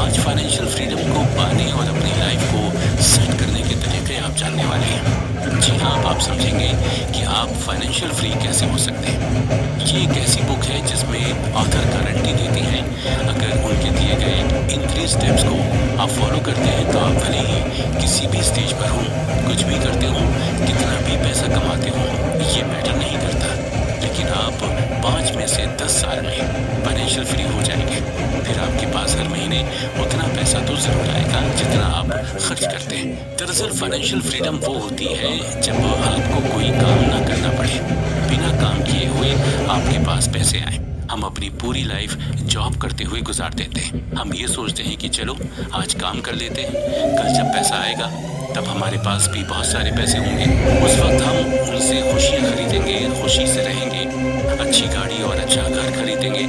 आज फाइनेंशियल फ्रीडम को पाने और अपनी लाइफ को सेट करने के तरीके आप जानने वाले हैं। जी हाँ, अब आप समझेंगे कि आप फाइनेंशियल फ्री कैसे हो सकते हैं। ये एक ऐसी बुक है जिसमें ऑथर गारंटी देती हैं, अगर उनके दिए गए इन 3 स्टेप्स को आप फॉलो करते हैं तो आप भले ही किसी भी स्टेज पर हों, कुछ भी करते हों, कितना भी पैसा कमाते हों, ये मैटर नहीं करता। लेकिन आप 5 में से 10 साल में फाइनेंशियल फ्री हो जाएंगे। फिर आपके पास हर महीने उतना पैसा तो जरूर आएगा जितना आप खर्च करते हैं। दरअसल फाइनेंशियल फ्रीडम वो होती है जब आपको कोई काम ना करना पड़े, बिना काम किए हुए आपके पास पैसे आए। हम अपनी पूरी लाइफ जॉब करते हुए गुजार देते हैं। हम ये सोचते हैं कि चलो आज काम कर लेते हैं, कल जब पैसा आएगा तब हमारे पास भी बहुत सारे पैसे होंगे। उस वक्त हम उनसे खुशियाँ खरीदेंगे, खुशी से रहेंगे, अच्छी गाड़ी और अच्छा घर खरीदेंगे,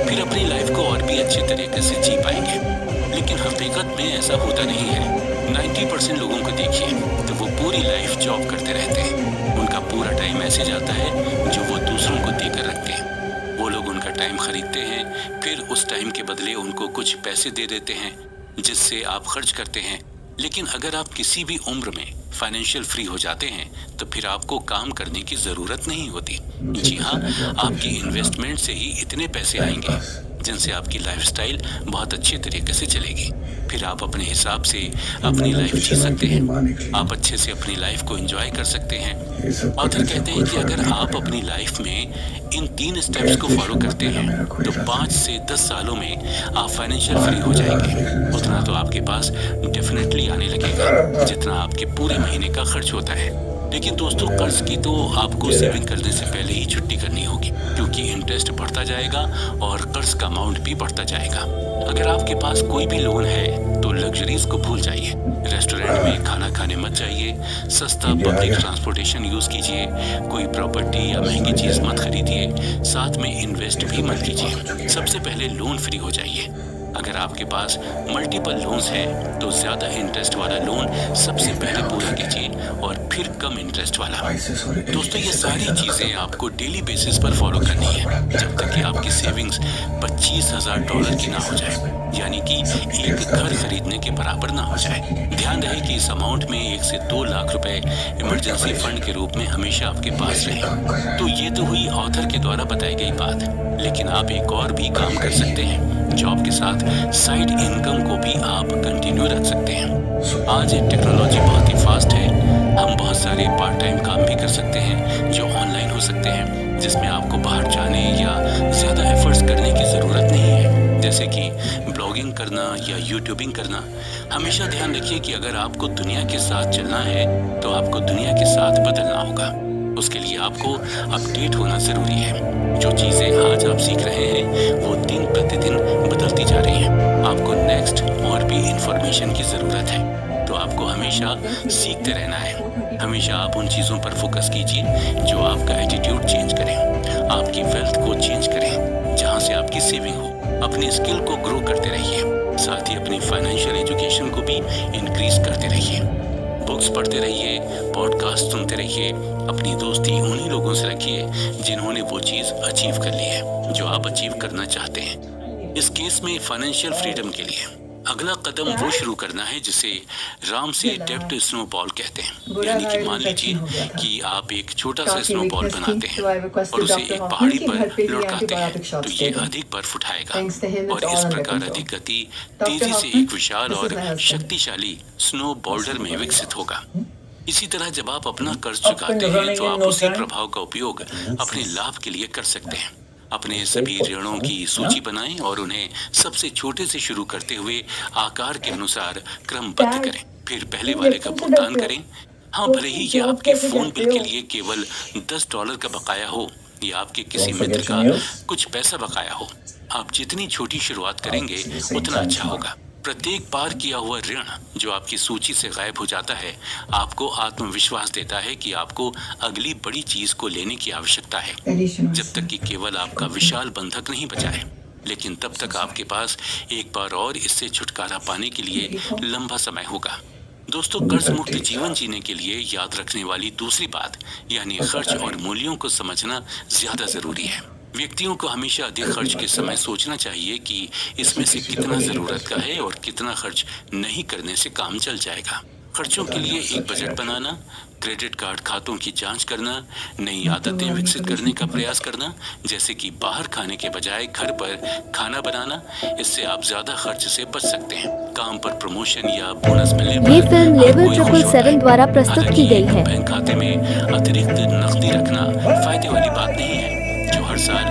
फिर अपनी लाइफ को और भी अच्छे तरीके से जी पाएंगे। लेकिन हकीकत में ऐसा होता नहीं है। 90% लोगों को देखिए तो वो पूरी लाइफ जॉब करते रहते हैं। उनका पूरा टाइम ऐसे जाता है जो वो दूसरों को देकर रखते हैं। वो लोग उनका टाइम खरीदते हैं, फिर उस टाइम के बदले उनको कुछ पैसे दे देते हैं जिससे आप खर्च करते हैं। लेकिन अगर आप किसी भी उम्र में फाइनेंशियल फ्री हो जाते हैं तो फिर आपको काम करने की जरूरत नहीं होती। जी हाँ, आपकी इन्वेस्टमेंट से ही इतने पैसे आएंगे जिनसे आपकी लाइफस्टाइल बहुत अच्छे तरीके से चलेगी। फिर आप अपने हिसाब से अपनी लाइफ जी सकते हैं। आप अच्छे से अपनी लाइफ को एंजॉय कर सकते हैं। ऑथर कहते हैं कि अगर आप अपनी लाइफ में इन 3 स्टेप्स को फॉलो करते हैं तो 5 से 10 सालों में आप फाइनेंशियल फ्री हो जाएंगे। उतना तो आपके पास डेफिनेटली आने लगेगा जितना आपके पूरे महीने का खर्च होता है। लेकिन दोस्तों, कर्ज की तो आपको सेविंग करने से पहले ही छुट्टी करनी होगी, क्योंकि इंटरेस्ट बढ़ता जाएगा और कर्ज का अमाउंट भी बढ़ता जाएगा। अगर आपके पास कोई भी लोन है तो लग्जरीज को भूल जाइए। रेस्टोरेंट में खाना खाने मत जाइए, सस्ता पब्लिक ट्रांसपोर्टेशन यूज कीजिए, कोई प्रॉपर्टी या महंगी चीज मत खरीदिए, साथ में इन्वेस्ट भी मत कीजिए। सबसे पहले लोन फ्री हो जाइए। अगर आपके पास मल्टीपल लोन्स हैं तो ज्यादा इंटरेस्ट वाला लोन सबसे पहले पूरा कीजिए और फिर कम इंटरेस्ट वाला। दोस्तों, ये सारी चीजें आपको डेली बेसिस पर फॉलो करनी है जब तक कि आपकी सेविंग्स $25,000 की ना हो जाए, यानी कि एक घर खरीदने के बराबर ना हो जाए। ध्यान रहे कि इस अमाउंट में 1 से 2 लाख रुपए इमरजेंसी फंड के रूप में हमेशा आपके पास रहे। तो ये तो हुई ऑथर के द्वारा बताई गई बात। लेकिन आप एक और भी काम कर सकते हैं। जॉब के साथ साइड इनकम को भी आप कंटिन्यू रख सकते हैं। आज टेक्नोलॉजी बहुत ही फास्ट है। हम बहुत सारे पार्ट टाइम काम भी कर सकते हैं जो ऑनलाइन हो सकते हैं, जिसमें आपको बाहर जाने या ज़्यादा एफर्ट्स करने की ज़रूरत नहीं है, जैसे कि ब्लॉगिंग करना या यूट्यूबिंग करना। हमेशा ध्यान रखिए कि अगर आपको दुनिया के साथ चलना है तो आपको दुनिया के साथ बदलना होगा। उसके लिए आपको अपडेट होना ज़रूरी है। जो चीज़ें आज आप सीख रहे हैं वो दिन प्रतिदिन बदलती जा रही हैं। आपको नेक्स्ट और भी इंफॉर्मेशन की ज़रूरत है, तो आपको हमेशा सीखते रहना है। हमेशा आप उन चीज़ों पर फोकस कीजिए जो आपका एटीट्यूड चेंज करें, आपकी वेल्थ को चेंज करें, जहाँ से आपकी सेविंग हो। अपनी स्किल को ग्रो करते रहिए, साथ ही अपनी फाइनेंशियल एजुकेशन को भी इंक्रीज करते रहिए। बुक्स पढ़ते रहिए, पॉडकास्ट सुनते रहिए। अपनी दोस्ती उन्हीं लोगों से रखिए जिन्होंने वो चीज़ अचीव कर ली है जो आप अचीव करना चाहते हैं। इस केस में फाइनेंशियल फ्रीडम के लिए अगला कदम वो शुरू करना है जिसे राम से डेप्ट स्नोबॉल कहते हैं। यानी कि मान लीजिए कि आप एक छोटा सा स्नोबॉल बनाते हैं और उसे एक पहाड़ी पर लुढ़काते हैं, तो ये अधिक बर्फ उठाएगा और इस प्रकार अधिक गति तेजी से एक विशाल और शक्तिशाली स्नो बोल्डर में विकसित होगा। इसी तरह जब आप अपना कर्ज चुकाते हैं तो आप उसी प्रभाव का उपयोग अपने लाभ के लिए कर सकते हैं। अपने सभी ऋणों की सूची बनाएं और उन्हें सबसे छोटे से शुरू करते हुए आकार के अनुसार क्रमबद्ध करें। फिर पहले वाले का भुगतान करें। हाँ, भले ही ये आपके फोन बिल के लिए केवल $10 का बकाया हो या आपके किसी मित्र का कुछ पैसा बकाया हो, आप जितनी छोटी शुरुआत करेंगे उतना अच्छा होगा। प्रत्येक पार किया हुआ ऋण जो आपकी सूची से गायब हो जाता है आपको आत्मविश्वास देता है कि आपको अगली बड़ी चीज को लेने की आवश्यकता है, जब तक कि केवल आपका विशाल बंधक नहीं बचा है। लेकिन तब तक आपके पास एक बार और इससे छुटकारा पाने के लिए लंबा समय होगा। दोस्तों, कर्ज मुक्त जीवन जीने के लिए याद रखने वाली दूसरी बात यानी खर्च और मूल्यों को समझना ज्यादा जरूरी है। व्यक्तियों को हमेशा अधिक खर्च के समय सोचना चाहिए कि इसमें से कितना जरूरत का है और कितना खर्च नहीं करने से काम चल जाएगा। खर्चों के लिए एक बजट बनाना, क्रेडिट कार्ड खातों की जांच करना, नई आदतें विकसित करने का प्रयास करना, जैसे कि बाहर खाने के बजाय घर पर खाना बनाना, इससे आप ज्यादा खर्च से बच सकते हैं। काम पर प्रमोशन या बोनस मिलने पर ये फिल्म लेवल 777 द्वारा प्रस्तुत की गई है। बैंक खाते में अतिरिक्त नकदी रखना फायदे वाली बात नहीं है जो हर साल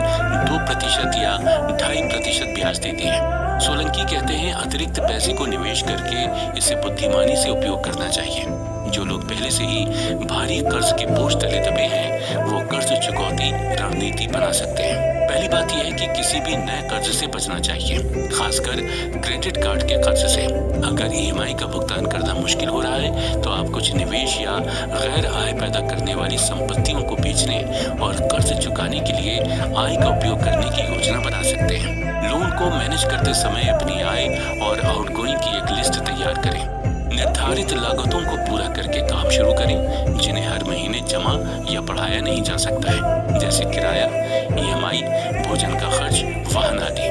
2% या 2.5% ब्याज देती है। सोलंकी कहते हैं अतिरिक्त पैसे को निवेश करके इसे बुद्धिमानी से उपयोग करना चाहिए। जो लोग पहले से ही भारी कर्ज के बोझ तले दबे हैं वो कर्ज चुकौती रणनीति बना सकते हैं। पहली बात यह है कि किसी भी नए कर्ज से बचना चाहिए, खासकर क्रेडिट कार्ड के कर्ज से। अगर EMI का भुगतान करना मुश्किल हो रहा है तो आप कुछ निवेश या गैर आय पैदा करने वाली संपत्तियों को बेचने और कर्ज चुकाने के लिए आय का उपयोग करने की योजना बना सकते हैं। लोन को मैनेज करते समय अपनी आय और आउटगोइंग की एक लिस्ट तैयार करें। निर्धारित लागतों को पूरा करके काम शुरू करें जिन्हें हर महीने जमा या बढ़ाया नहीं जा सकता है, जैसे किराया, EMI, भोजन का खर्च, वाहन आदि।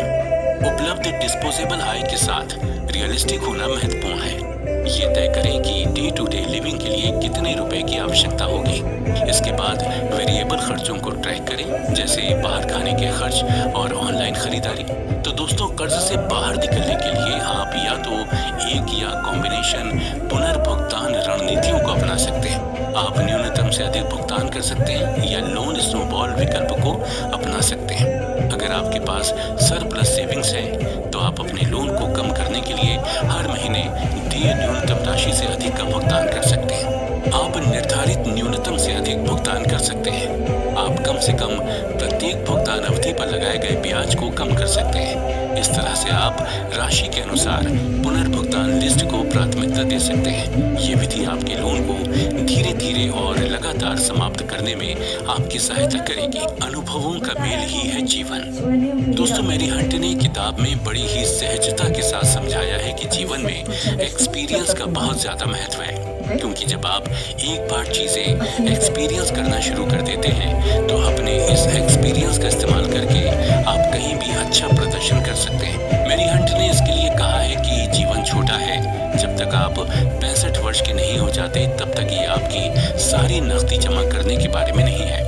उपलब्ध डिस्पोजेबल आय के साथ रियलिस्टिक होना महत्वपूर्ण है। ये तय करें कि डे टू डे लिविंग के लिए कितने रुपए की आवश्यकता होगी। इसके बाद वेरिएबल खर्चों को ट्रैक करें, जैसे बाहर खाने के खर्च और ऑनलाइन खरीदारी। तो दोस्तों, कर्ज से बाहर निकलने के लिए आप या तो एक या कॉम्बिनेशन पुनर्भुगतान रणनीतियों को अपना सकते हैं। आप न्यूनतम से अधिक भुगतान कर सकते हैं या लोन स्नोबॉल विकल्प को अपना सकते हैं। अगर आपके पास सरप्लस सेविंग्स है तो आप अपने लोन को कम करने के लिए हर महीने दिए न्यूनतम राशि से अधिक का भुगतान कर सकते हैं। आप निर्धारित न्यूनतम से अधिक भुगतान कर सकते हैं। आप कम से कम प्रत्येक भुगतान अवधि पर लगाए गए ब्याज को कम कर सकते हैं। इस तरह से आप राशि के अनुसार पुनर्भुगतान लिस्ट को प्राथमिकता दे सकते हैं। ये विधि आपके लोन को धीरे धीरे और लगातार समाप्त करने में आपकी सहायता करेगी। अनुभवों का मेल ही है जीवन। दोस्तों, मैरी हंट ने किताब में बड़ी ही सहजता के साथ समझाया है कि जीवन में एक्सपीरियंस का बहुत ज्यादा महत्व है, क्योंकि जब आप एक बार चीजें एक्सपीरियंस करना शुरू कर देते हैं तो अपने इस एक्सपीरियंस का इस्तेमाल करके आप कहीं भी अच्छा प्रदर्शन कर सकते हैं। मैरी हंट ने इसके लिए कहा है कि जीवन छोटा है। जब तक आप 65 वर्ष के नहीं हो जाते तब तक ये आपकी सारी नकदी जमा करने के बारे में नहीं है।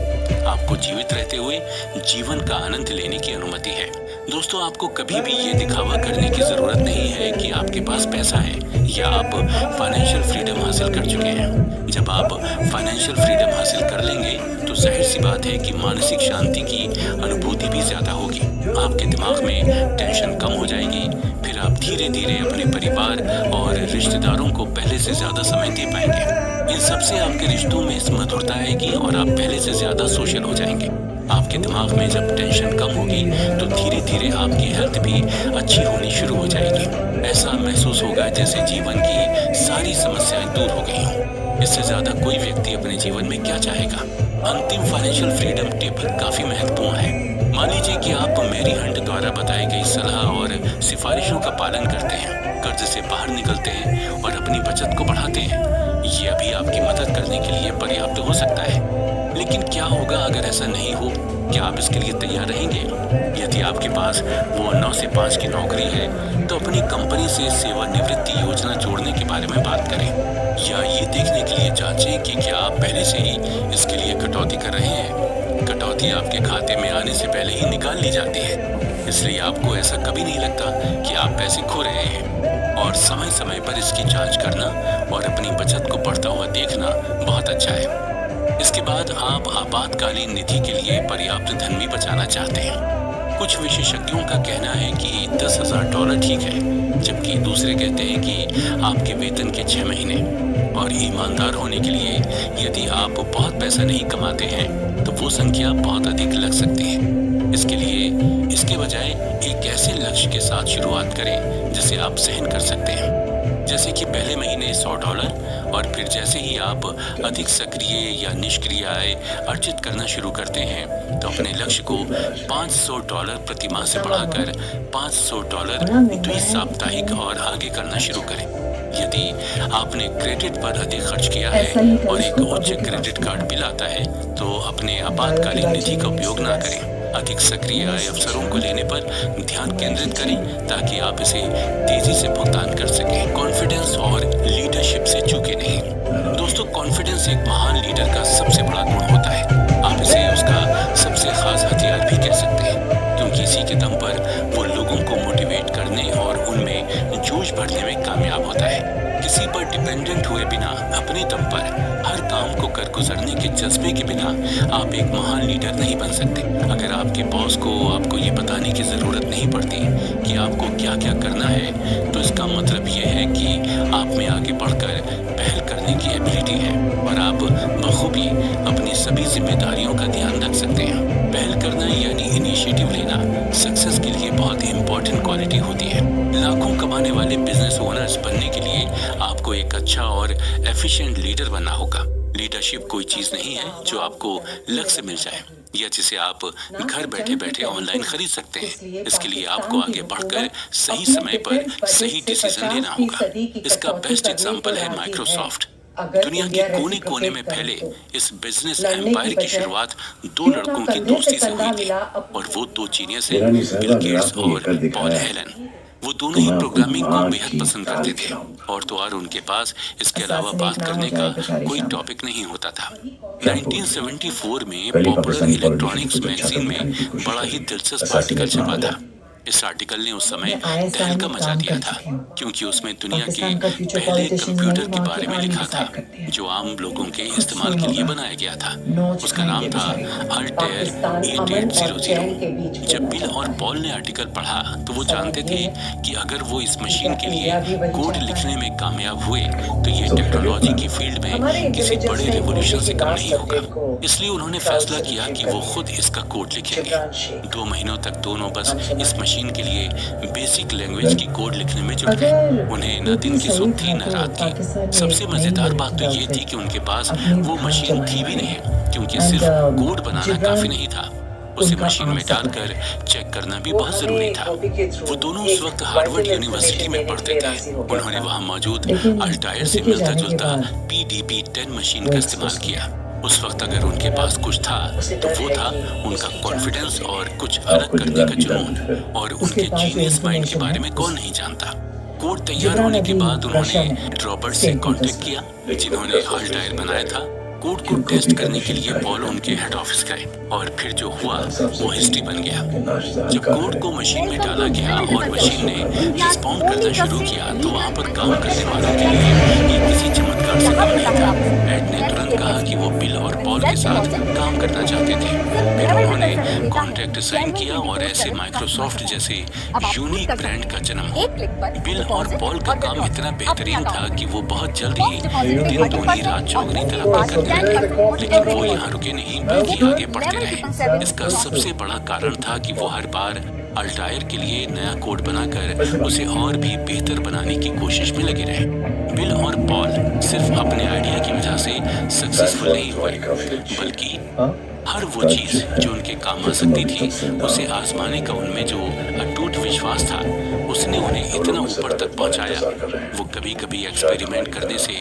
आप आपको जीवित रहते हुए जीवन का आनंद लेने की अनुमति है। दोस्तों, आपको कभी भी ये दिखावा करने की जरूरत नहीं है कि आपके पास पैसा है या आप फाइनेंशियल फ्रीडम हासिल कर चुके हैं। जब आप फाइनेंशियल फ्रीडम हासिल कर लेंगे तो जाहिर सी बात है कि मानसिक शांति की अनुभूति भी ज्यादा होगी। आपके दिमाग में टेंशन कम हो जाएगी। फिर आप धीरे धीरे अपने परिवार और रिश्तेदारों को पहले से ज्यादा समय दे पाएंगे। इन सबसे आपके रिश्तों में मधुरता आएगी और आप पहले से ज्यादा सोशल हो जाएंगे। आपके दिमाग में जब टेंशन कम होगी तो धीरे धीरे आपकी हेल्थ भी अच्छी होनी शुरू हो जाएगी। ऐसा महसूस होगा जैसे जीवन की सारी समस्याएं दूर हो गई हों। इससे ज्यादा कोई व्यक्ति अपने जीवन में क्या चाहेगा। अंतिम फाइनेंशियल फ्रीडम टिप काफी महत्वपूर्ण है। मान लीजिए कि आप मैरी हंट द्वारा बताई गई सलाह और सिफारिशों का पालन करते हैं, कर्ज से बाहर निकलते हैं और अपनी बचत को बढ़ाते हैं। ये अभी आपकी मदद करने के लिए पर्याप्त हो सकता है, लेकिन क्या होगा अगर ऐसा नहीं हो? क्या आप इसके लिए तैयार रहेंगे? यदि आपके पास वो 9 से 5 की नौकरी है तो अपनी कंपनी से सेवानिवृत्ति योजना जोड़ने के बारे में बात करें, या ये देखने के लिए जांचें कि क्या आप पहले से ही इसके लिए कटौती कर रहे हैं। कटौती आपके खाते में आने से पहले ही निकाल ली जाती है, इसलिए आपको ऐसा कभी नहीं लगता कि आप पैसे खो रहे हैं। और समय समय पर इसकी जांच करना और अपनी बचत को बढ़ता हुआ देखना बहुत अच्छा है। इसके बाद आप आपातकालीन निधि के लिए पर्याप्त धन भी बचाना चाहते हैं। कुछ विशेषज्ञों का कहना है कि $10,000 ठीक है, जबकि दूसरे कहते हैं कि आपके वेतन के 6 महीने। और ईमानदार होने के लिए यदि आप बहुत पैसा नहीं कमाते हैं तो वो संख्या बहुत अधिक लग सकती है। इसके लिए इसके बजाय एक ऐसे लक्ष्य के साथ शुरुआत करें जिसे आप सहन कर सकते हैं। जैसे कि पहले महीने $100 और फिर जैसे ही आप अधिक सक्रिय या निष्क्रिय आय अर्जित करना शुरू करते हैं तो अपने लक्ष्य को $500 प्रति माह से बढ़ाकर $500 द्वि-साप्ताहिक और आगे करना शुरू करें। यदि आपने क्रेडिट पर अधिक खर्च किया है और एक उच्च क्रेडिट कार्ड बिल आता है तो अपने आपातकालीन निधि का उपयोग ना करें। अधिक सक्रिय आय अवसरों को लेने पर ध्यान केंद्रित करें ताकि आप इसे तेजी से भुगतान कर सकें। कॉन्फिडेंस और लीडरशिप से चूके नहीं। दोस्तों, कॉन्फिडेंस एक महान लीडर का सबसे बड़ा गुण होता है। आप इसे उसका सबसे खास हथियार भी कह सकते हैं, क्योंकि इसी के दम पर वो लोगों को मोटिवेट करने और उनमें जोश भरने में कामयाब होता है। किसी पर डिपेंडेंट हुए बिना अपने दम पर हर काम को कर गुजरने के जज्बे के बिना आप एक महान लीडर नहीं बन सकते। अगर आपके बॉस को आपको ये बताने की जरूरत नहीं पड़ती कि आपको क्या क्या करना है तो इसका मतलब ये है कि आप में आगे बढ़कर पहल करने की एबिलिटी है और आप बखूबी अपनी सभी जिम्मेदारियों का ध्यान रख सकते हैं। पहल करना यानी इनिशिएटिव लेना सक्सेस के लिए बहुत इंपॉर्टेंट क्वालिटी होती है। लाखों कमाने वाले बिजनेस ओनर्स बनने के लिए आपको एक अच्छा और एफिशिएंट लीडर बनना होगा। लीडरशिप कोई चीज नहीं है जो आपको लक्ष्य मिल जाए या जिसे आप घर बैठे बैठे ऑनलाइन खरीद सकते हैं। इसके लिए आपको आगे बढ़कर सही समय पर सही डिसीजन लेना होगा। इसका बेस्ट एग्जांपल है माइक्रोसॉफ्ट। दुनिया के कोने कोने में फैले इस बिजनेस एम्पायर की शुरुआत 2 लड़कों की दोस्ती से हुई थी और वो 2 जीनियस हैं, बिल गेट्स और पॉल हेलन। वो दोनों ही प्रोग्रामिंग को बेहद पसंद करते थे और तो और उनके पास इसके अलावा बात करने का कोई टॉपिक नहीं होता था। 1974 में पॉपुलर इलेक्ट्रॉनिक्स मैगजीन में बड़ा ही दिलचस्प आर्टिकल छपा था। इस आर्टिकल ने उस समय तहलका मचा दिया था क्योंकि उसमें दुनिया के पहले कंप्यूटर के बारे में लिखा था जो आम लोगों के इस्तेमाल के लिए बनाया गया था। उसका नाम था अल्टेयर 8800। जब बिल और पॉल ने आर्टिकल पढ़ा तो वो जानते थे कि अगर वो इस मशीन के लिए कोड लिखने में कामयाब हुए तो ये टेक्नोलॉजी की फील्ड में किसी बड़े रेवोल्यूशन से कम नहीं होगा। इसलिए उन्होंने फैसला किया कि वो खुद इसका कोड लिखेंगे। 2 महीनों तक दोनों बस इस मशीन के लिए बेसिक लैंग्वेज की कोड लिखने में जुट गए। उन्हें न दिन की सुध थी न रात की। सबसे मजेदार बात तो ये थी कि उनके पास वो मशीन थी भी नहीं, क्योंकि सिर्फ कोड बनाना काफी नहीं था, उसे मशीन में डालकर चेक करना भी बहुत जरूरी था। वो दोनों उस वक्त हार्वर्ड यूनिवर्सिटी में पढ़ते थे। उन्होंने वहाँ मौजूद अल्टायर से मिलता जुलता PDP-10 मशीन का इस्तेमाल किया। उस वक्त अगर उनके पास कुछ था तो वो था उनका कॉन्फिडेंस और कुछ अलग करने का जुनून। और उनके जीनियस माइंड के बारे में कौन नहीं जानता। कोड तैयार होने के बाद उन्होंने रॉबर्ट से कांटेक्ट किया जिन्होंने अल्टायर बनाया था। कोड को टेस्ट करने के लिए पॉल उनके हेड ऑफिस गए और फिर जो हुआ वो हिस्ट्री बन गया। जब कोड को मशीन में डाला गया और मशीन ने रिस्पॉन्ड करना शुरू किया तो वहाँ पर काम करने वालों के लिए ये किसी चमत्कार से कम नहीं था। एड ने तुरंत कहा कि वो बिल और पॉल के साथ काम करना चाहते थे। फिर उन्होंने कॉन्ट्रैक्ट साइन किया और ऐसे माइक्रोसॉफ्ट जैसे यूनिक ब्रांड का जन्म हुआ। बिल और पॉल का काम इतना बेहतरीन था कि वो बहुत जल्द ही दिन दूनी रात चौगनी तरक्की करने लगे। लेकिन वो यहाँ रुके नहीं बल्कि आगे बढ़ते रहे। इसका सबसे बड़ा कारण था कि वो हर बार अल्टायर के लिए नया कोड बनाकर उसे और भी बेहतर बनाने की कोशिश में लगे रहे। बिल और पॉल सिर्फ अपने आइडिया की वजह से सक्सेसफुल नहीं हुए, बल्कि हर वो चीज जो उनके काम आ सकती थी उसे आजमाने का उनमें जो अटूट विश्वास था उसने उन्हें इतना ऊपर तक पहुंचाया। वो कभी कभी एक्सपेरिमेंट करने से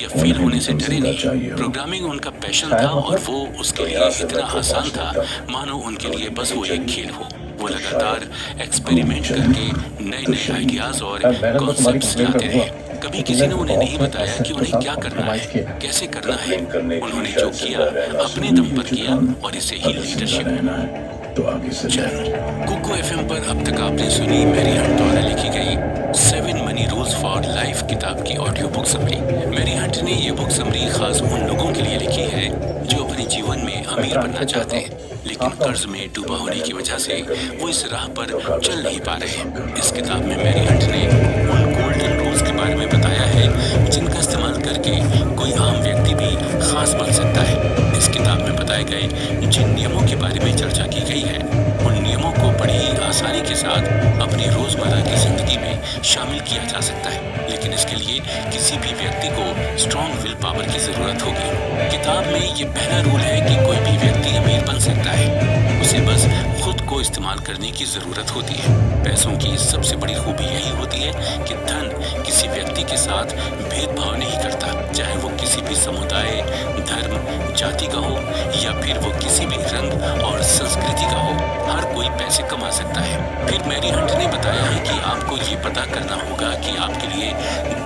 या फेल होने से डरे नहीं। प्रोग्रामिंग उनका पैशन था और वो उसके लिए इतना आसान था मानो उनके लिए बस वो एक खेल हो। वो लगातार एक्सपेरिमेंट करके नए नए आइडियाज और कॉन्सेप्ट्स लाते रहे। कभी किसी ने उन्हें नहीं बताया कि उन्हें क्या करना है, कैसे करना है। उन्होंने जो किया अपने दम पर किया और इसे ही लीडरशिप है। कुको एफएम पर अब तक आपने सुनी मैरी हंट द्वारा लिखी गई 7 मनी रूल्स फॉर लाइफ किताब की audio book summary. Mary Hunt ने ये बुक समरी खास उन लोगों के लिए लिखी है जो अपने जीवन में अमीर बनना चाहते हैं लेकिन कर्ज में डूबा होने की वजह से वो इस राह पर चल नहीं पा रहे। इस किताब में मैरी हंट ने उन गोल्डन रूल्स के बारे में बताया है जिनका इस्तेमाल करके कोई आम व्यक्ति भी खास बन सकता है। इस किताब में बताए गए जिन नियमों के बारे में चर्चा की गई है उन नियमों को बड़ी ही आसानी के साथ अपनी रोजमर्रा की जिंदगी में शामिल किया जा सकता है, लेकिन इसके लिए किसी भी व्यक्ति को स्ट्रॉन्ग विल पावर की जरूरत होगी। किताब में ये पहला रूल है कि कोई भी व्यक्ति अमीर बन सकता है, उसे बस खुद को इस्तेमाल करने की जरूरत होती है। पैसों की सबसे बड़ी खूबी यही होती है कि धन किसी व्यक्ति के साथ भेदभाव नहीं करता, चाहे वो किसी भी समुदाय, धर्म, जाति का हो या फिर वो किसी भी रंग और संस्कृति का हो। हर कोई पैसे कमा सकता है। फिर मैरी हंट ने बताया है कि आपको ये पता करना होगा कि आपके लिए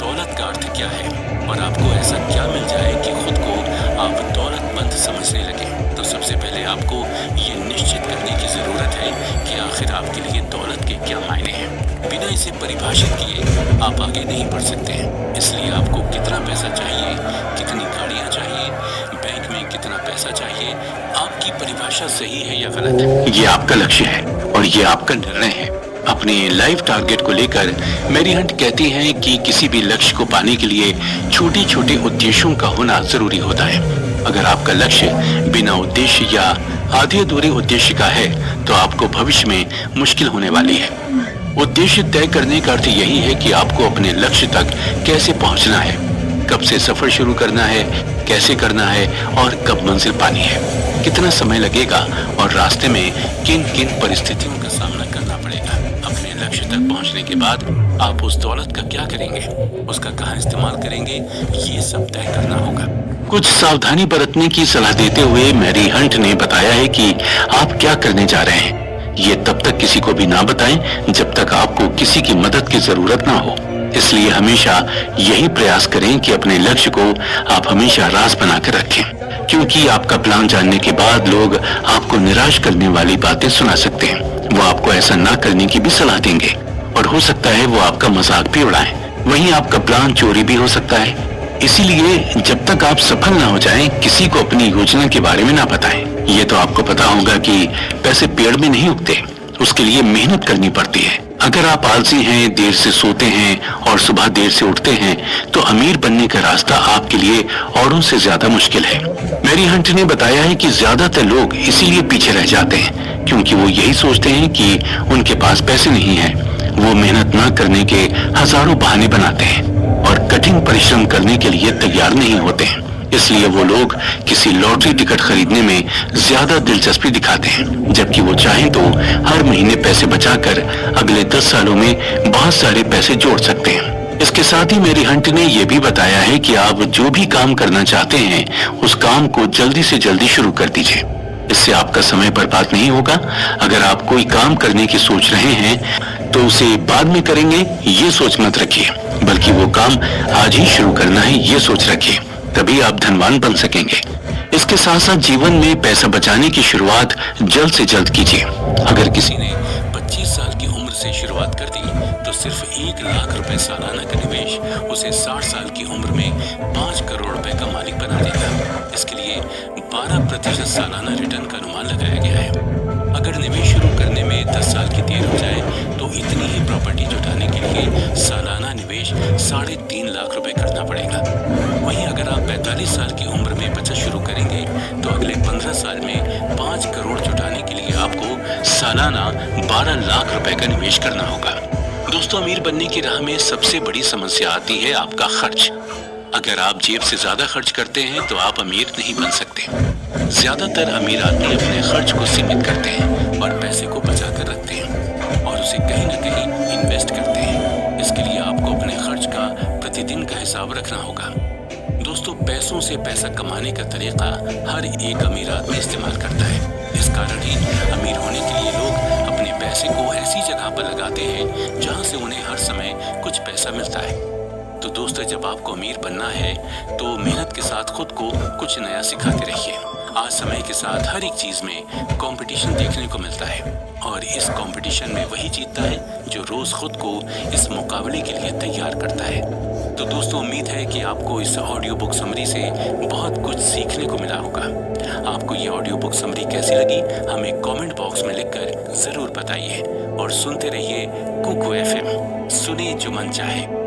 दौलत का अर्थ क्या है और आपको ऐसा क्या मिल जाए कि खुद को आप दौलतमंद समझने लगे। तो सबसे पहले आपको ये निश्चित करने की जरूरत है कि आखिर आपके लिए दौलत के क्या मायने हैं। बिना इसे परिभाषित किए आप आगे नहीं बढ़ सकते हैं। इसलिए आपको कितना पैसा चाहिए, कितनी गाड़ियां चाहिए, बैंक में कितना पैसा चाहिए, आपकी परिभाषा सही है या गलत है, ये आपका लक्ष्य है और ये आपका निर्णय है। अपने लाइफ टारगेट को लेकर मैरी हंट कहती हैं कि किसी भी लक्ष्य को पाने के लिए छोटे छोटे उद्देश्यों का होना जरूरी होता है। अगर आपका लक्ष्य बिना उद्देश्य या आधे अधूरे उद्देश्य का है तो आपको भविष्य में मुश्किल होने वाली है। उद्देश्य तय करने का अर्थ यही है कि आपको अपने लक्ष्य तक कैसे पहुंचना है, कब से सफर शुरू करना है, कैसे करना है और कब मंजिल पानी है, कितना समय लगेगा और रास्ते में किन किन परिस्थितियों का सामना करना पड़ेगा। अपने लक्ष्य तक पहुंचने के बाद आप उस दौलत का क्या करेंगे, उसका कहाँ इस्तेमाल करेंगे, ये सब तय करना होगा। कुछ सावधानी बरतने की सलाह देते हुए मैरी हंट ने बताया है कि आप क्या करने जा रहे हैं ये तब तक किसी को भी ना बताएं जब तक आपको किसी की मदद की जरूरत ना हो। इसलिए हमेशा यही प्रयास करें कि अपने लक्ष्य को आप हमेशा राज बनाकर रखें, क्योंकि आपका प्लान जानने के बाद लोग आपको निराश करने वाली बातें सुना सकते हैं। वो आपको ऐसा ना करने की भी सलाह देंगे और हो सकता है वो आपका मजाक भी उड़ाएं। वहीं आपका प्लान चोरी भी हो सकता है। इसीलिए जब तक आप सफल ना हो जाएं, किसी को अपनी योजना के बारे में ना बताएं। ये तो आपको पता होगा कि पैसे पेड़ में नहीं उगते, उसके लिए मेहनत करनी पड़ती है। अगर आप आलसी हैं, देर से सोते हैं और सुबह देर से उठते हैं तो अमीर बनने का रास्ता आपके लिए औरों से ज्यादा मुश्किल है। मैरी हंट ने बताया है कि ज्यादातर लोग इसीलिए पीछे रह जाते हैं क्योंकि वो यही सोचते हैं कि उनके पास पैसे नहीं है। वो मेहनत न करने के हजारों बहाने बनाते हैं और कठिन परिश्रम करने के लिए तैयार नहीं होते हैं। इसलिए वो लोग किसी लॉटरी टिकट खरीदने में ज्यादा दिलचस्पी दिखाते हैं, जबकि वो चाहें तो हर महीने पैसे बचाकर अगले 10 सालों में बहुत सारे पैसे जोड़ सकते हैं। इसके साथ ही मैरी हंट ने यह भी बताया है कि आप जो भी काम करना चाहते हैं उस काम को जल्दी से जल्दी शुरू कर दीजिए। इससे आपका समय बर्बाद नहीं होगा। अगर आप कोई काम करने की सोच रहे हैं तो उसे बाद में करेंगे ये सोच मत रखिए, बल्कि वो काम आज ही शुरू करना है ये सोच रखिए, तभी आप धनवान बन सकेंगे। इसके साथ साथ जीवन में पैसा बचाने की शुरुआत जल्द से जल्द कीजिए। अगर किसी ने 25 साल की उम्र से शुरुआत कर दी तो सिर्फ 1 लाख रुपए सालाना का निवेश उसे 60 साल की उम्र में 5 करोड़ रुपए का मालिक बना देगा। इसके लिए 12% सालाना रिटर्न का अनुमान लगाया गया है। अगर निवेश शुरू करने में 10 साल की देर हो जाए तो इतनी ही प्रॉपर्टी जुटाने के लिए सालाना निवेश 3.5 लाख रुपए करना पड़ेगा। वहीं अगर आप 45 साल की उम्र में बचत शुरू करेंगे तो अगले 15 साल में 5 करोड़ जुटाने के लिए आपको सालाना 12 लाख रुपए का निवेश करना होगा। दोस्तों, अमीर बनने की राह में सबसे बड़ी समस्या आती है आपका खर्च। अगर आप जेब से ज्यादा खर्च करते हैं तो आप अमीर नहीं बन सकते। ज्यादातर अमीर आदमी अपने खर्च को सीमित करते हैं और पैसे को बचा कर रखते हैं और उसे कहीं न कहीं इन्वेस्ट करते हैं। इसके लिए आपको अपने खर्च का प्रतिदिन का हिसाब रखना होगा। दोस्तों, पैसों से पैसा कमाने का तरीका हर एक अमीर आदमी इस्तेमाल करता है। इस कारण ही अमीर होने के लिए लोग अपने पैसे को ऐसी जगह पर लगाते हैं जहां से उन्हें हर समय कुछ पैसा मिलता है। तो दोस्तों, जब आपको अमीर बनना है तो मेहनत के साथ खुद को कुछ नया सिखाते रहिए। आज समय के साथ हर एक चीज में कंपटीशन देखने को मिलता है और इस कंपटीशन में वही जीतता है जो रोज खुद को इस मुकाबले के लिए तैयार करता है। तो दोस्तों, उम्मीद है कि आपको इस ऑडियो बुक समरी से बहुत कुछ सीखने को मिला होगा। आपको ये ऑडियो बुक समरी कैसी लगी हमें कमेंट बॉक्स में लिखकर जरूर बताइए और सुनते रहिए कुकू FM, सुने जो मन चाहे।